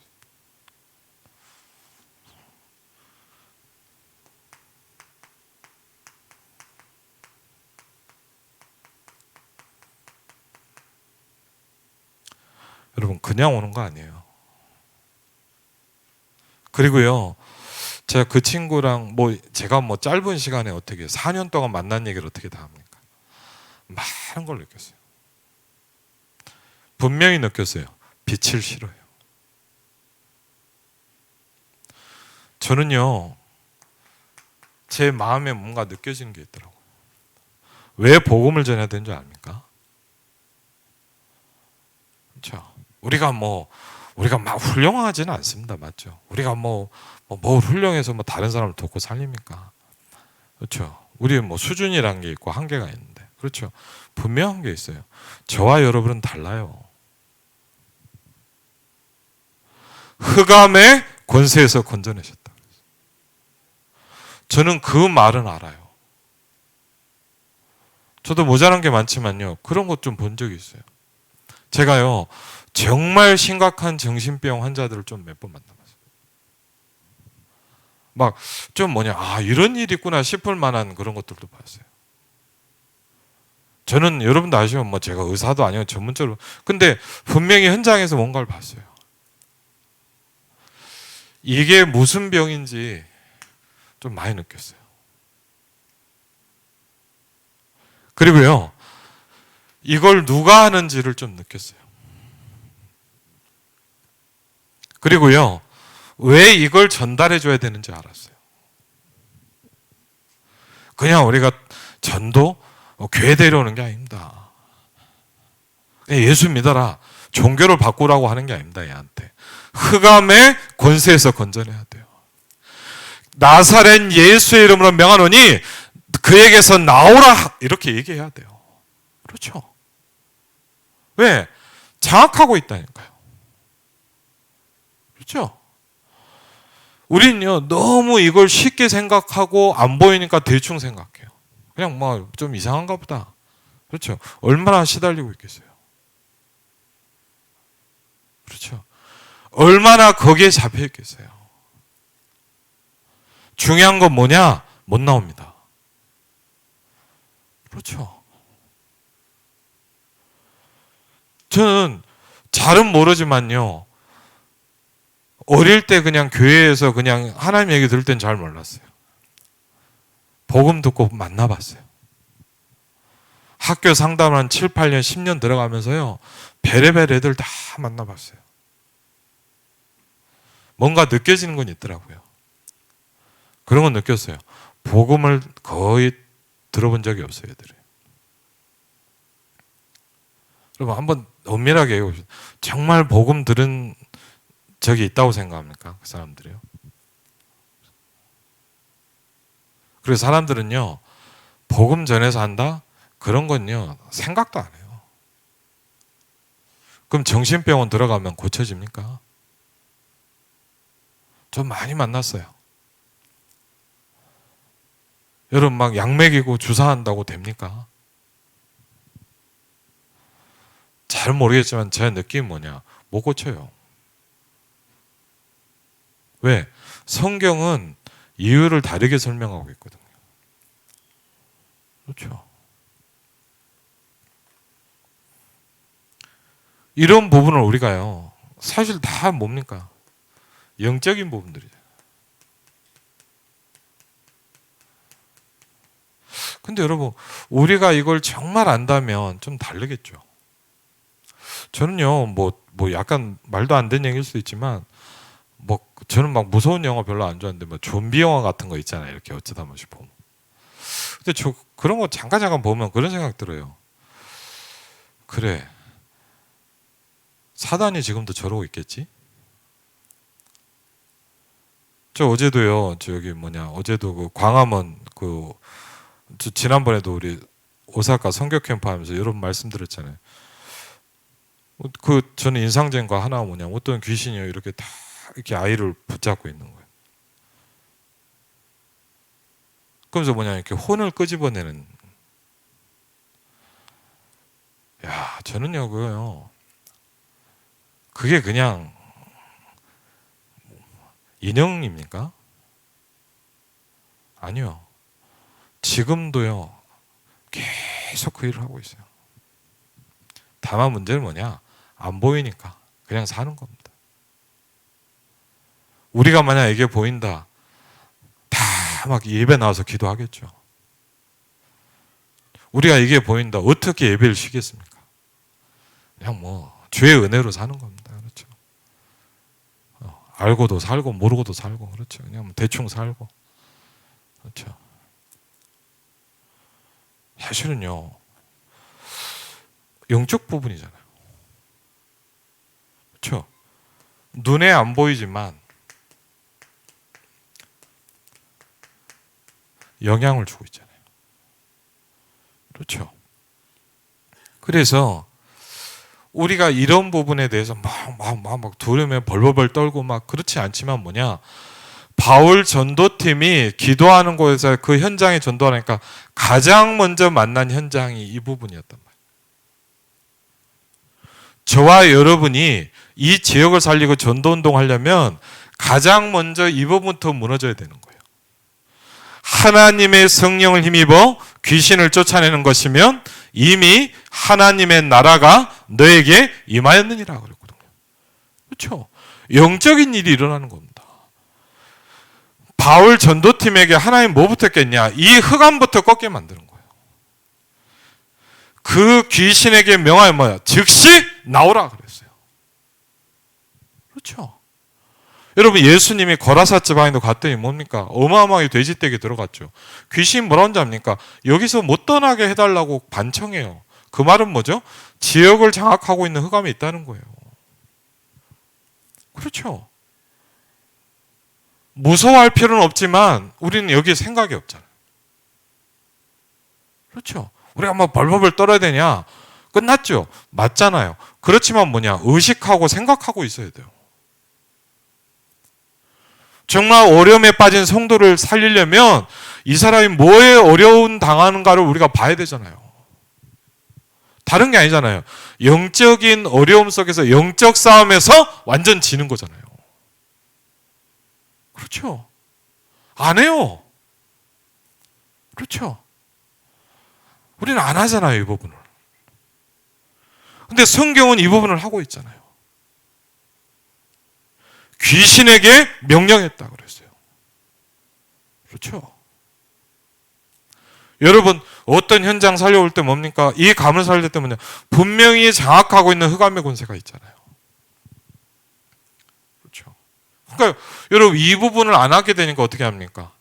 여러분 그냥 오는 거 아니에요. 그리고요, 제가 그 친구랑 제가 짧은 시간에 어떻게 4년 동안 만난 얘기를 어떻게 다 합니까? 많은 걸 느꼈어요. 분명히 느꼈어요. 빛을 싫어요. 저는요, 제 마음에 뭔가 느껴지는 게 있더라고요. 왜 복음을 전해야 되는 줄 압니까? 그렇죠. 우리가 막 훌륭하지는 않습니다. 맞죠? 우리가 뭘 훌륭해서 다른 사람을 돕고 살립니까? 그렇죠. 우리 수준이란 게 있고 한계가 있는데. 그렇죠. 분명한 게 있어요. 저와 여러분은 달라요. 흑암의 권세에서 건져내셨다. 저는 그 말은 알아요. 저도 모자란 게 많지만요. 그런 것 좀 본 적이 있어요. 제가요, 정말 심각한 정신병 환자들을 좀 몇 번 만나봤어요. 이런 일이 있구나 싶을 만한 그런 것들도 봤어요. 저는 여러분도 아시면 제가 의사도 아니고 전문적으로, 근데 분명히 현장에서 뭔가를 봤어요. 이게 무슨 병인지 좀 많이 느꼈어요. 그리고요, 이걸 누가 하는지를 좀 느꼈어요. 그리고요, 왜 이걸 전달해 줘야 되는지 알았어요. 그냥 우리가 전도, 교회 데려오는 게 아닙니다. 예수 믿어라. 종교를 바꾸라고 하는 게 아닙니다. 얘한테. 흑암의 권세에서 건져내야 돼요. 나사렛 예수의 이름으로 명하노니 그에게서 나오라. 이렇게 얘기해야 돼요. 그렇죠. 왜? 장악하고 있다니까요. 그렇죠? 우리는요, 너무 이걸 쉽게 생각하고 안 보이니까 대충 생각해요. 그냥 좀 이상한가 보다. 그렇죠? 얼마나 시달리고 있겠어요. 그렇죠? 얼마나 거기에 잡혀 있겠어요. 중요한 건 뭐냐? 못 나옵니다. 그렇죠? 저는 잘은 모르지만요, 어릴 때 그냥 교회에서 그냥 하나님 얘기 들을 땐 잘 몰랐어요. 복음 듣고 만나봤어요. 학교 상담을 한 7, 8년, 10년 들어가면서요, 베레벨 애들 다 만나봤어요. 뭔가 느껴지는 건 있더라고요. 그런 건 느꼈어요. 복음을 거의 들어본 적이 없어요, 애들이. 여러분, 한번 엄밀하게 해보세요. 정말 복음 들은 적이 있다고 생각합니까? 그 사람들이요. 그래서 사람들은요, 복음 전해서 한다? 그런 건요, 생각도 안 해요. 그럼 정신병원 들어가면 고쳐집니까? 좀 많이 만났어요. 여러분 막 약 먹이고 주사한다고 됩니까? 잘 모르겠지만 제 느낌이 뭐냐? 못 고쳐요. 왜? 성경은 이유를 다르게 설명하고 있거든요. 그렇죠. 이런 부분을 우리가요, 사실 다 뭡니까? 영적인 부분들이죠. 근데 여러분, 우리가 이걸 정말 안다면 좀 다르겠죠. 저는요, 뭐 약간 말도 안 되는 얘기일 수도 있지만, 뭐 저는 막 무서운 영화 별로 안 좋아하는데 뭐 좀비 영화 같은 거 있잖아요. 이렇게 어쩌다 한 번씩 보면. 근데 저 그런 거 잠깐 보면 그런 생각 들어요. 그래, 사단이 지금도 저러고 있겠지? 저 어제도요. 어제도 그 광화문 지난번에도 우리 오사카 선교 캠프 하면서 여러 번 말씀드렸잖아요. 저는 인상적인 거 하나 어떤 귀신이요 이렇게 다 이렇게 아이를 붙잡고 있는 거예요. 그러면서 이렇게 혼을 끄집어내는. 야, 저는요 그게 그냥 인형입니까? 아니요. 지금도요 계속 그 일을 하고 있어요. 다만 문제는 안 보이니까 그냥 사는 겁니다. 우리가 만약 이게 보인다, 다 막 예배 나와서 기도하겠죠. 우리가 이게 보인다, 어떻게 예배를 쉬겠습니까? 그냥 주의 은혜로 사는 겁니다. 그렇죠. 알고도 살고 모르고도 살고, 그렇죠. 그냥 대충 살고, 그렇죠. 사실은요 영적 부분이잖아요. 그렇죠. 눈에 안 보이지만 영향을 주고 있잖아요. 그렇죠. 그래서 우리가 이런 부분에 대해서 막 두려움에 벌벌벌 떨고 막 그렇지 않지만 바울 전도팀이 기도하는 곳에서 그 현장에 전도하니까 가장 먼저 만난 현장이 이 부분이었단 말이에요. 저와 여러분이 이 지역을 살리고 전도운동 하려면 가장 먼저 이 부분부터 무너져야 되는 거예요. 하나님의 성령을 힘입어 귀신을 쫓아내는 것이면 이미 하나님의 나라가 너에게 임하였느니라 그랬거든요. 그렇죠? 영적인 일이 일어나는 겁니다. 바울 전도팀에게 하나님 뭐부터 했겠냐? 이 흑암부터 꺾게 만드는 거예요. 그 귀신에게 명하여 즉시 나오라 그랬어요. 그렇죠? 여러분, 예수님이 거라사 지방에도 갔더니 뭡니까? 어마어마하게 돼지떼기 들어갔죠. 귀신 뭐라는 줄 압니까? 여기서 못 떠나게 해달라고 반청해요. 그 말은 뭐죠? 지역을 장악하고 있는 흑암이 있다는 거예요. 그렇죠? 무서워할 필요는 없지만 우리는 여기에 생각이 없잖아요. 그렇죠? 우리가 벌벌벌 떨어야 되냐? 끝났죠? 맞잖아요. 그렇지만 의식하고 생각하고 있어야 돼요. 정말 어려움에 빠진 성도를 살리려면 이 사람이 뭐에 어려운 당하는가를 우리가 봐야 되잖아요. 다른 게 아니잖아요. 영적인 어려움 속에서 영적 싸움에서 완전 지는 거잖아요. 그렇죠? 안 해요. 그렇죠? 우리는 안 하잖아요, 이 부분을. 근데 성경은 이 부분을 하고 있잖아요. 귀신에게 명령했다 그랬어요. 그렇죠? 여러분, 어떤 현장 살려올 때 뭡니까? 이 감을 살릴 때 분명히 장악하고 있는 흑암의 권세가 있잖아요. 그렇죠? 그러니까 여러분, 이 부분을 안 하게 되니까 어떻게 합니까?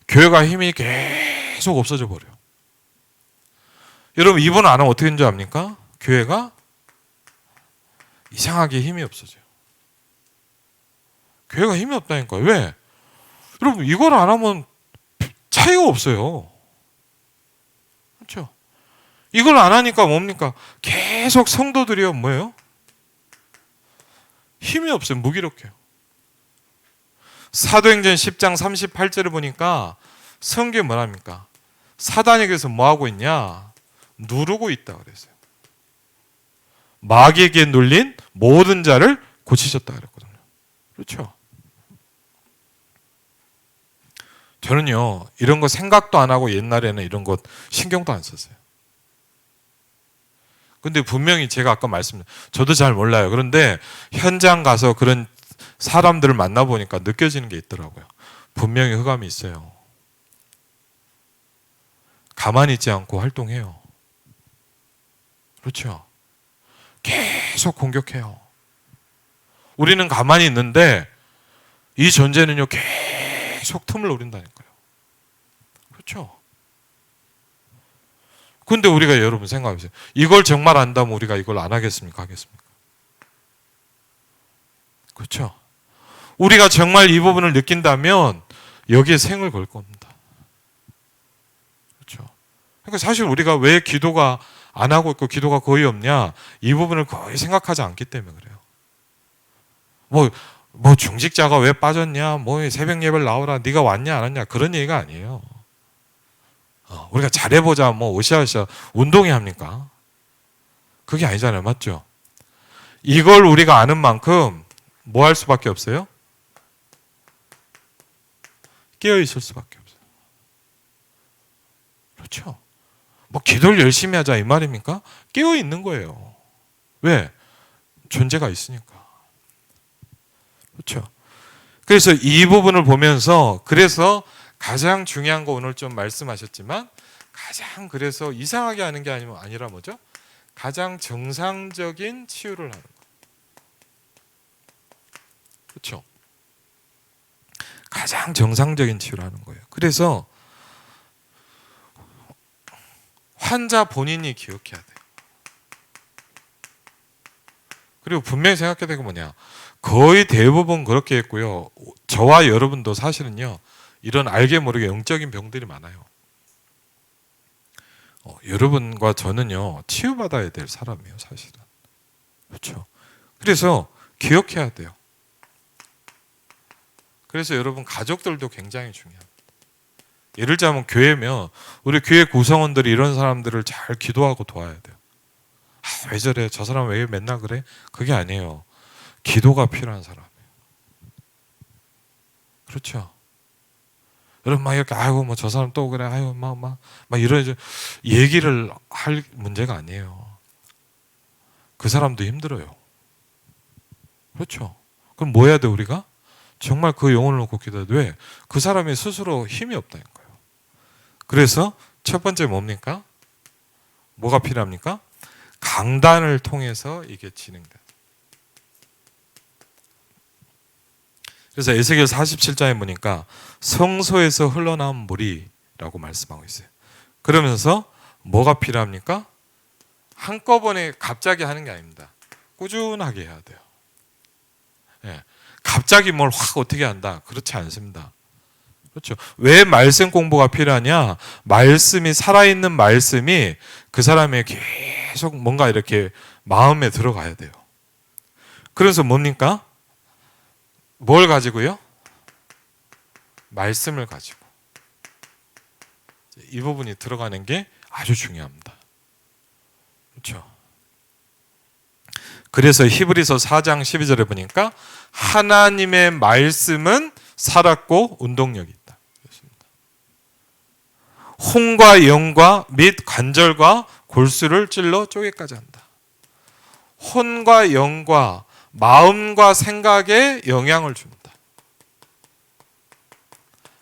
교회가 힘이 계속 없어져 버려요. 여러분, 이 부분을 안 하면 어떻게 되는 줄 압니까? 교회가 이상하게 힘이 없어져요. 교회가 힘이 없다니까. 왜? 여러분, 이걸 안 하면 차이가 없어요. 그렇죠? 이걸 안 하니까 뭡니까? 계속 성도들이요, 뭐예요? 힘이 없어요. 무기력해요. 사도행전 10장 38절을 보니까 성경에 뭐랍니까? 사단에게서 뭐 하고 있냐? 누르고 있다 그랬어요. 마귀에게 눌린 모든 자를 고치셨다 그랬거든요. 그렇죠? 저는요, 이런 거 생각도 안 하고 옛날에는 이런 것 신경도 안 썼어요. 근데 분명히 제가 아까 저도 잘 몰라요. 그런데 현장 가서 그런 사람들을 만나보니까 느껴지는 게 있더라고요. 분명히 흑암이 있어요. 가만히 있지 않고 활동해요. 그렇죠? 계속 공격해요. 우리는 가만히 있는데 이 존재는요 계속 틈을 노린다니까요. 그렇죠? 근데 우리가 여러분 생각해보세요. 이걸 정말 안다면 우리가 이걸 안 하겠습니까? 하겠습니까? 그렇죠? 우리가 정말 이 부분을 느낀다면 여기에 생을 걸 겁니다. 그렇죠? 그러니까 사실 우리가 왜 기도가 안 하고 있고 기도가 거의 없냐? 이 부분을 거의 생각하지 않기 때문에 그래요. 뭐 중직자가 왜 빠졌냐? 뭐 새벽 예배를 나오라. 네가 왔냐 안 왔냐? 그런 얘기가 아니에요. 우리가 잘해보자. 뭐 으쌰으쌰 운동이 합니까? 그게 아니잖아요. 맞죠? 이걸 우리가 아는 만큼 뭐 할 수밖에 없어요? 깨어 있을 수밖에 없어요. 그렇죠? 뭐 기도를 열심히 하자 이 말입니까? 깨어 있는 거예요. 왜? 존재가 있으니까. 그렇죠? 그래서 이 부분을 보면서 그래서 가장 중요한 거 오늘 좀 말씀하셨지만 가장 그래서 이상하게 하는 게 아니라 뭐죠? 가장 정상적인 치유를 하는 거. 그렇죠? 가장 정상적인 치유를 하는 거예요. 그래서 환자 본인이 기억해야 돼요. 그리고 분명히 생각해야 되는 게 뭐냐? 거의 대부분 그렇게 했고요. 저와 여러분도 사실은요. 이런 알게 모르게 영적인 병들이 많아요. 여러분과 저는요. 치유받아야 될 사람이에요. 사실은. 그렇죠? 그래서 기억해야 돼요. 그래서 여러분 가족들도 굉장히 중요합니다. 예를 들자면 교회면 우리 교회 구성원들이 이런 사람들을 잘 기도하고 도와야 돼요. 왜 저래? 저 사람 왜 맨날 그래? 그게 아니에요. 기도가 필요한 사람이에요. 그렇죠? 여러분 막 이렇게 아이고 뭐 저 사람 또 그래 아이고 막 이런 얘기를 할 문제가 아니에요. 그 사람도 힘들어요. 그렇죠? 그럼 뭐 해야 돼 우리가? 정말 그 영혼을 놓고 기도해도 왜? 그 사람이 스스로 힘이 없다는 거예요. 그래서 첫 번째 뭡니까? 뭐가 필요합니까? 강단을 통해서 이게 진행돼요. 그래서 에스겔 47장에 보니까 성소에서 흘러나온 물이라고 말씀하고 있어요. 그러면서 뭐가 필요합니까? 한꺼번에 갑자기 하는 게 아닙니다. 꾸준하게 해야 돼요. 예. 갑자기 뭘 확 어떻게 한다? 그렇지 않습니다. 그렇죠. 왜 말씀 공부가 필요하냐? 말씀이 살아있는 말씀이 그 사람의 계속 뭔가 이렇게 마음에 들어가야 돼요. 그래서 뭡니까? 뭘 가지고요? 말씀을 가지고. 이 부분이 들어가는 게 아주 중요합니다. 그렇죠. 그래서 히브리서 4장 12절에 보니까 하나님의 말씀은 살았고 운동력이 있다. 혼과 영과 및 관절과 골수를 찔러 쪼개까지 한다. 혼과 영과 마음과 생각에 영향을 줍니다.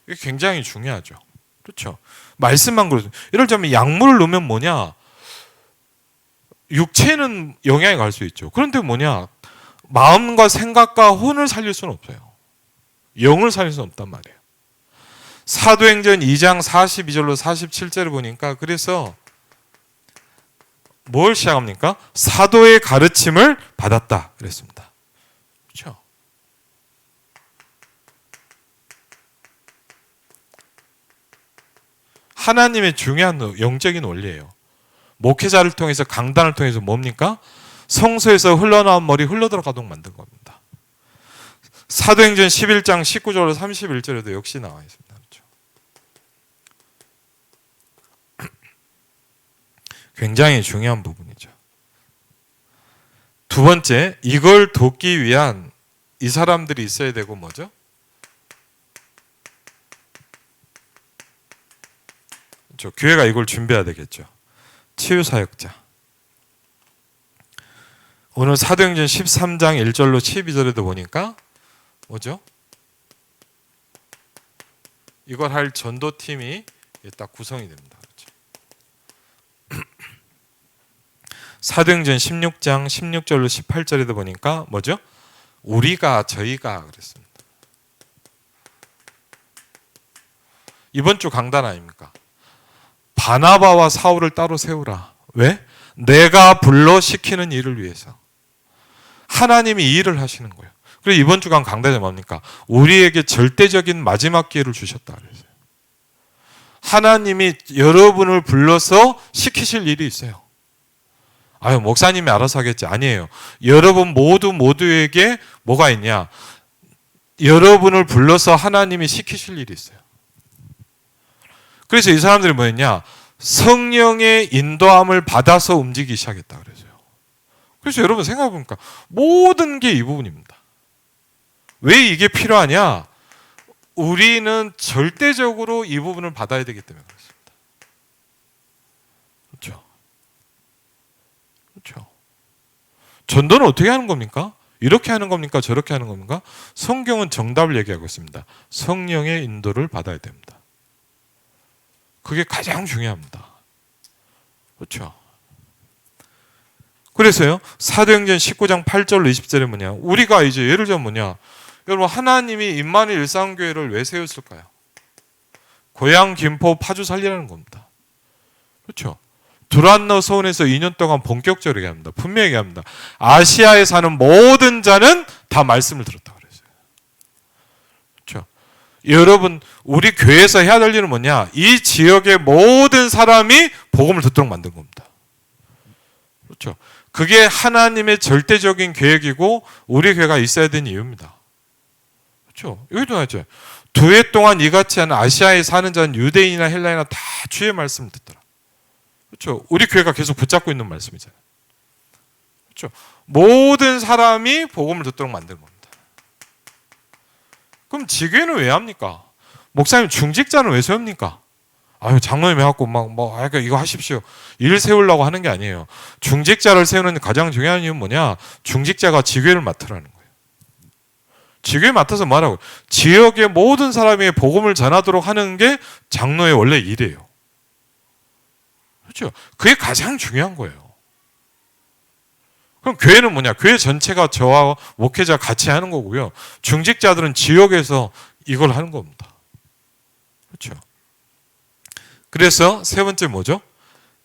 이게 굉장히 중요하죠. 그렇죠? 말씀만 그러죠. 예를 들면 약물을 넣으면 뭐냐? 육체는 영향이 갈 수 있죠. 그런데 뭐냐? 마음과 생각과 혼을 살릴 수는 없어요. 영을 살릴 수는 없단 말이에요. 사도행전 2장 42절로 47절을 보니까 그래서 뭘 시작합니까? 사도의 가르침을 받았다 그랬습니다. 그렇죠? 하나님의 중요한 영적인 원리예요. 목회자를 통해서 강단을 통해서 뭡니까? 성소에서 흘러나온 물이 흘러들어가도록 만든 겁니다. 사도행전 11장 19절로 31절에도 역시 나와 있습니다. 그렇죠? 굉장히 중요한 부분이죠. 두 번째, 이걸 돕기 위한 이 사람들이 있어야 되고 뭐죠? 그렇죠. 교회가 이걸 준비해야 되겠죠. 치유사역자. 오늘 사도행전 13장 1절로 12절에도 보니까 뭐죠? 이걸 할 전도팀이 딱 구성이 됩니다. 그렇죠? 사도행전 16장 16절로 18절에도 보니까 뭐죠? 우리가 저희가 그랬습니다. 이번 주 강단 아닙니까? 바나바와 사울을 따로 세우라. 왜? 내가 불러 시키는 일을 위해서. 하나님이 이 일을 하시는 거예요. 그래서 이번 주간 강단이 뭡니까? 우리에게 절대적인 마지막 기회를 주셨다 그랬어요. 하나님이 여러분을 불러서 시키실 일이 있어요. 아유, 목사님이 알아서 하겠지. 아니에요. 여러분 모두에게 뭐가 있냐? 여러분을 불러서 하나님이 시키실 일이 있어요. 그래서 이 사람들이 뭐였냐? 성령의 인도함을 받아서 움직이기 시작했다 그래서요. 그래서 여러분 생각해보니까 모든 게 이 부분입니다. 왜 이게 필요하냐? 우리는 절대적으로 이 부분을 받아야 되기 때문에 그렇습니다. 그렇죠? 그렇죠. 전도는 어떻게 하는 겁니까? 이렇게 하는 겁니까? 저렇게 하는 겁니까? 성경은 정답을 얘기하고 있습니다. 성령의 인도를 받아야 됩니다. 그게 가장 중요합니다. 그렇죠? 그래서요, 사도행전 19장 8절로 20절에 뭐냐? 우리가 이제 예를 들면 뭐냐? 여러분, 하나님이 임마누엘 일상교회를 왜 세웠을까요? 고향, 김포, 파주 살리라는 겁니다. 그렇죠? 두란노 서원에서 2년 동안 본격적으로 얘기합니다. 분명히 얘기합니다. 아시아에 사는 모든 자는 다 말씀을 들었다고 그랬어요. 그렇죠? 여러분, 우리 교회에서 해야 될 일은 뭐냐? 이 지역의 모든 사람이 복음을 듣도록 만든 겁니다. 그렇죠? 그게 하나님의 절대적인 계획이고 우리 교회가 있어야 되는 이유입니다. 그렇죠? 여기도 나왔죠. 2해 동안 이같이 한 아시아에 사는 자는 유대인이나 헬라인이나 다 주의 말씀을 듣더라. 그렇죠? 우리 교회가 계속 붙잡고 있는 말씀이잖아요. 그렇죠? 모든 사람이 복음을 듣도록 만든 겁니다. 그럼 지교회는 왜 합니까? 목사님 중직자는 왜 세웁니까? 아유, 장로님 해갖고 이거 하십시오. 일 세우려고 하는 게 아니에요. 중직자를 세우는 가장 중요한 이유는 뭐냐? 중직자가 지교회를 맡으라는 거예요. 지교회 맡아서 뭐하라고요? 지역의 모든 사람이 복음을 전하도록 하는 게 장로의 원래 일이에요. 그렇죠? 그게 가장 중요한 거예요. 그럼 교회는 뭐냐? 교회 전체가 저와 목회자 같이 하는 거고요. 중직자들은 지역에서 이걸 하는 겁니다. 그렇죠? 그래서 세 번째 뭐죠?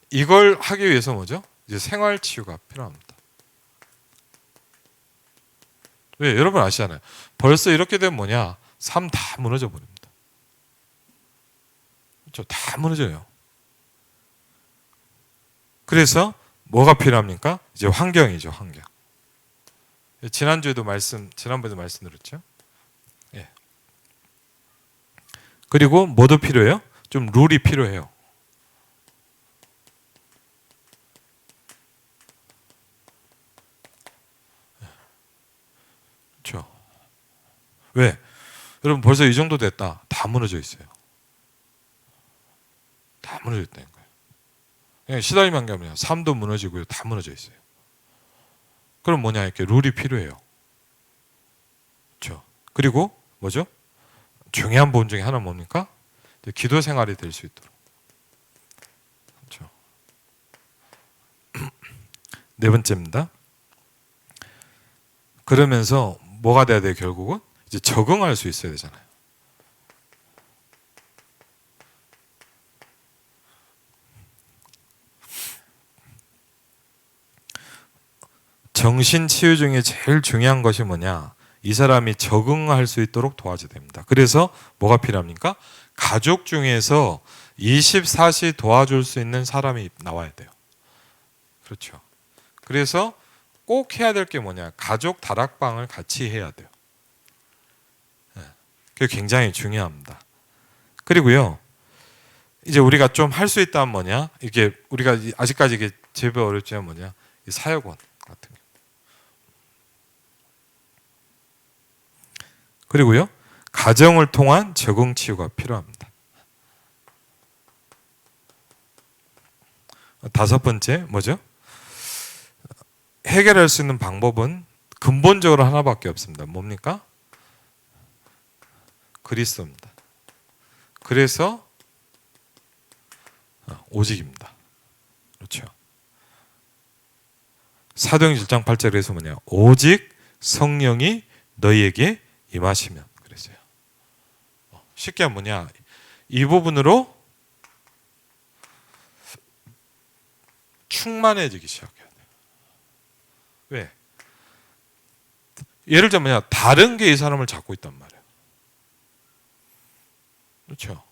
이걸 하기 위해서 뭐죠? 이제 생활 치유가 필요합니다. 왜? 여러분 아시잖아요. 벌써 이렇게 되면 뭐냐? 삶 다 무너져 버립니다. 그렇죠? 다 무너져요. 그래서 뭐가 필요합니까? 이제 환경이죠, 환경. 지난번에도 말씀드렸죠. 예. 그리고 뭐도 필요해요? 좀 룰이 필요해요. 그렇죠? 왜? 여러분 벌써 이 정도 됐다. 다 무너져 있어요. 다 무너져 있다는 거예요. 그냥 시달리면 게 아니라 삶도 무너지고요. 다 무너져 있어요. 그럼 뭐냐? 이렇게 룰이 필요해요. 그렇죠? 그리고 뭐죠? 중요한 부분 중에 하나는 뭡니까? 기도 생활이 될 수 있도록. 그렇죠? 네 번째입니다. 그러면서 뭐가 돼야 돼요? 결국은 이제 적응할 수 있어야 되잖아요. 정신 치유 중에 제일 중요한 것이 뭐냐? 이 사람이 적응할 수 있도록 도와줘야 됩니다. 그래서 뭐가 필요합니까? 가족 중에서 24시 도와줄 수 있는 사람이 나와야 돼요. 그렇죠. 그래서 꼭 해야 될 게 뭐냐? 가족 다락방을 같이 해야 돼요. 그게 굉장히 중요합니다. 그리고요, 이제 우리가 좀 할 수 있다면 뭐냐? 이게 우리가 아직까지 이게 제법 어렵지만 뭐냐? 이 사역원 같은 거. 그리고요, 가정을 통한 적응 치유가 필요합니다. 다섯 번째 뭐죠? 해결할 수 있는 방법은 근본적으로 하나밖에 없습니다. 뭡니까? 그리스도입니다. 그래서 오직입니다. 그렇죠. 사도행전 1장 8절에서 뭐냐? 오직 성령이 너희에게 임하시면 그랬어요. 쉽게 하면 뭐냐? 이 부분으로 충만해지기 시작해야 돼요. 왜? 예를 들면 뭐냐? 다른 게 이 사람을 잡고 있단 말이에요. 그렇죠?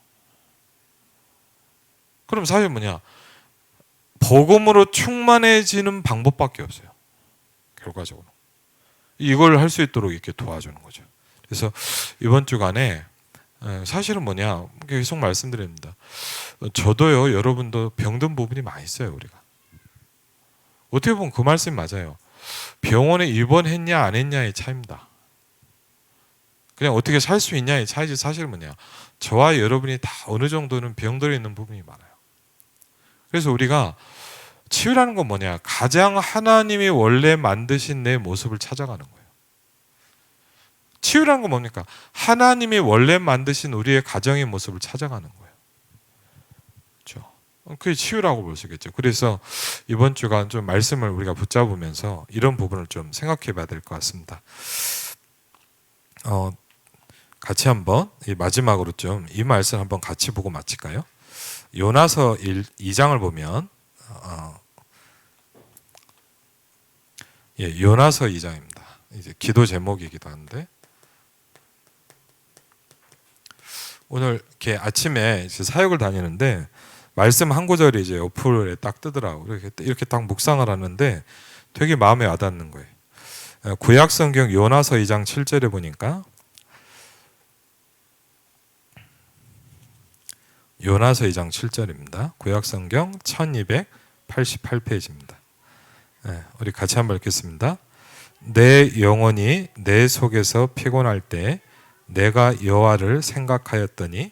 그럼 사실 뭐냐? 복음으로 충만해지는 방법밖에 없어요. 결과적으로. 이걸 할 수 있도록 이렇게 도와주는 거죠. 그래서 이번 주간에 사실은 뭐냐? 계속 말씀드립니다. 저도요, 여러분도 병든 부분이 많이 있어요, 우리가. 어떻게 보면 그 말씀이 맞아요. 병원에 입원했냐 안 했냐의 차이입니다. 그냥 어떻게 살 수 있냐의 차이지 사실은 뭐냐? 저와 여러분이 다 어느 정도는 병들어 있는 부분이 많아요. 그래서 우리가 치유라는 건 뭐냐? 가장 하나님이 원래 만드신 내 모습을 찾아가는 거예요. 치유라는 건 뭡니까? 하나님이 원래 만드신 우리의 가정의 모습을 찾아가는 거예요. 그렇죠? 그게 치유라고 볼 수 있겠죠. 그래서 이번 주간 좀 말씀을 우리가 붙잡으면서 이런 부분을 좀 생각해 봐야 될 것 같습니다. 같이 한번 마지막으로 좀 이 말씀 한번 같이 보고 마칠까요? 요나서 2장을 보면 요나서 2장입니다. 이제 기도 제목이기도 한데 오늘 이렇게 아침에 이제 사역을 다니는데 말씀 한 구절이 이제 어플에 딱 뜨더라고. 이렇게 딱 묵상을 하는데 되게 마음에 와닿는 거예요. 구약 성경 요나서 2장 7절에 보니까 요나서 2장 7절입니다. 구약 성경 1288페이지입니다. 우리 같이 한번 읽겠습니다. 내 영혼이 내 속에서 피곤할 때 내가 여호와를 생각하였더니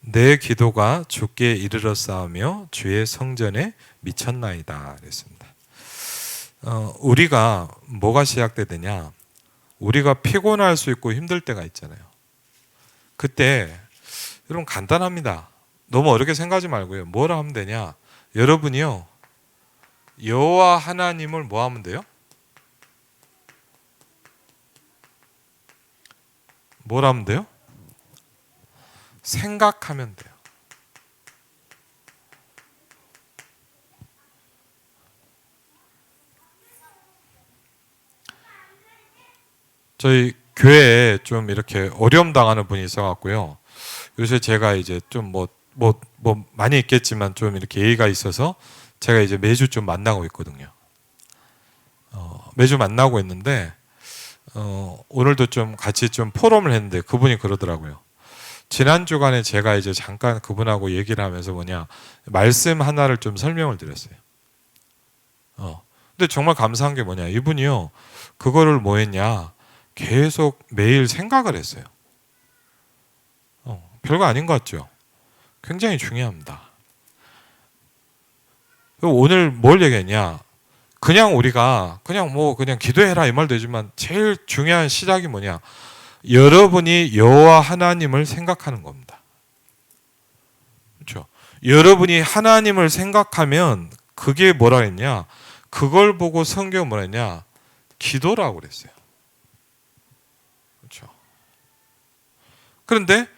내 기도가 주께 이르렀사오며 주의 성전에 미쳤나이다 그랬습니다. 우리가 뭐가 시작되느냐? 우리가 피곤할 수 있고 힘들 때가 있잖아요. 그때 여러분 간단합니다. 너무 어렵게 생각하지 말고요. 뭐라 하면 되냐? 여러분이요 여호와 하나님을 뭐 하면 돼요? 뭘 하면 돼요? 생각하면 돼요. 저희 교회에 좀 이렇게 어려움 당하는 분이 있어갖고요. 요새 제가 이제 좀 뭐 많이 있겠지만 좀 이렇게 예의가 있어서 제가 이제 매주 좀 만나고 있거든요. 매주 만나고 있는데 오늘도 좀 같이 좀 포럼을 했는데 그분이 그러더라고요. 지난 주간에 제가 이제 잠깐 그분하고 얘기를 하면서 뭐냐 말씀 하나를 좀 설명을 드렸어요. 근데 정말 감사한 게 뭐냐 이분이요 그거를 뭐 했냐 계속 매일 생각을 했어요. 별거 아닌 것 같죠? 굉장히 중요합니다. 오늘 뭘 얘기했냐? 그냥 우리가 그냥 기도해라 이 말도 되지만 제일 중요한 시작이 뭐냐? 여러분이 여호와 하나님을 생각하는 겁니다. 그렇죠? 여러분이 하나님을 생각하면 그게 뭐라 했냐? 그걸 보고 성경은 뭐라 했냐? 기도라고 그랬어요. 그렇죠? 그런데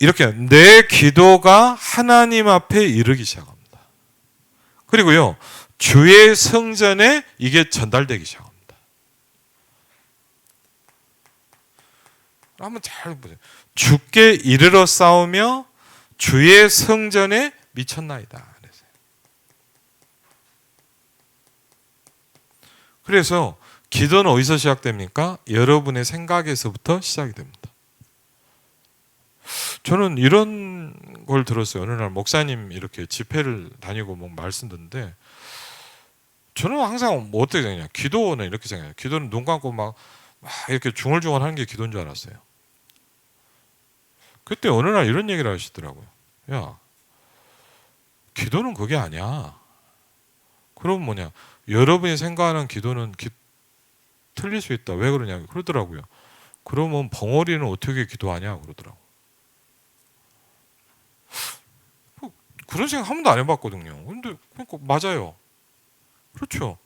이렇게 내 기도가 하나님 앞에 이르기 시작합니다. 그리고요 주의 성전에 이게 전달되기 시작합니다. 한번 잘 보세요. 주께 이르러 싸우며 주의 성전에 미쳤나이다. 그래서 기도는 어디서 시작됩니까? 여러분의 생각에서부터 시작이 됩니다. 저는 이런 걸 들었어요. 어느 날 목사님 이렇게 집회를 다니고 뭐 말씀 듣는데 저는 항상 뭐 어떻게 생각해요? 기도는 이렇게 생각해요. 기도는 눈 감고 막 이렇게 중얼중얼 하는 게 기도인 줄 알았어요. 그때 어느 날 이런 얘기를 하시더라고요. 야, 기도는 그게 아니야. 그럼 뭐냐? 여러분이 생각하는 기도는 틀릴 수 있다. 왜 그러냐? 그러더라고요. 그러면 벙어리는 어떻게 기도하냐? 그러더라고요. 그런 생각 한 번도 안 해봤거든요. 근데 그러니까 맞아요. 그렇죠.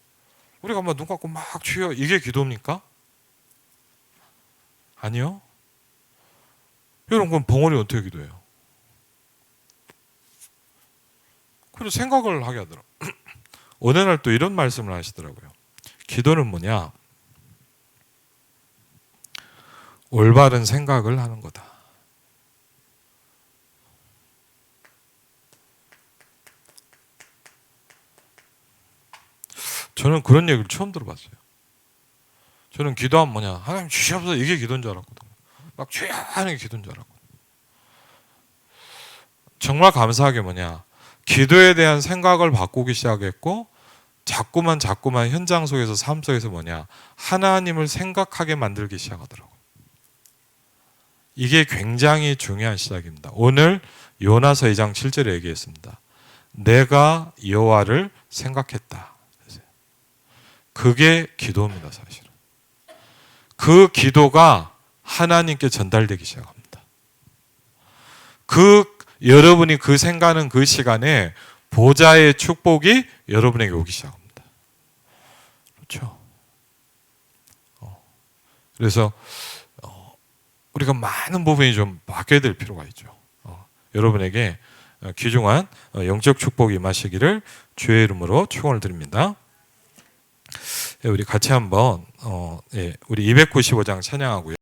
우리가 막 눈 감고 막 주여 이게 기도입니까? 아니요. 여러분 그럼 벙어리 어떻게 기도해요? 그리고 생각을 하게 하더라고요. 어느 날 또 이런 말씀을 하시더라고요. 기도는 뭐냐? 올바른 생각을 하는 거다. 저는 그런 얘기를 처음 들어봤어요. 저는 기도하면 뭐냐? 하나님 주시옵소서 이게 기도인 줄 알았거든요. 막 주여 하는 게 기도인 줄 알았거든요. 정말 감사하게 뭐냐? 기도에 대한 생각을 바꾸기 시작했고 자꾸만 현장 속에서 삶 속에서 뭐냐? 하나님을 생각하게 만들기 시작하더라고요. 이게 굉장히 중요한 시작입니다. 오늘 요나서 2장 7절에 얘기했습니다. 내가 여호와를 생각했다. 그게 기도입니다, 사실은. 그 기도가 하나님께 전달되기 시작합니다. 여러분이 그 생각하는 그 시간에 보좌의 축복이 여러분에게 오기 시작합니다. 그렇죠? 그래서 우리가 많은 부분이 좀 바뀌어야 될 필요가 있죠. 여러분에게 귀중한 영적 축복이 임하시기를 주의 이름으로 축원을 드립니다. 우리 같이 한번 우리 295장 찬양하고요.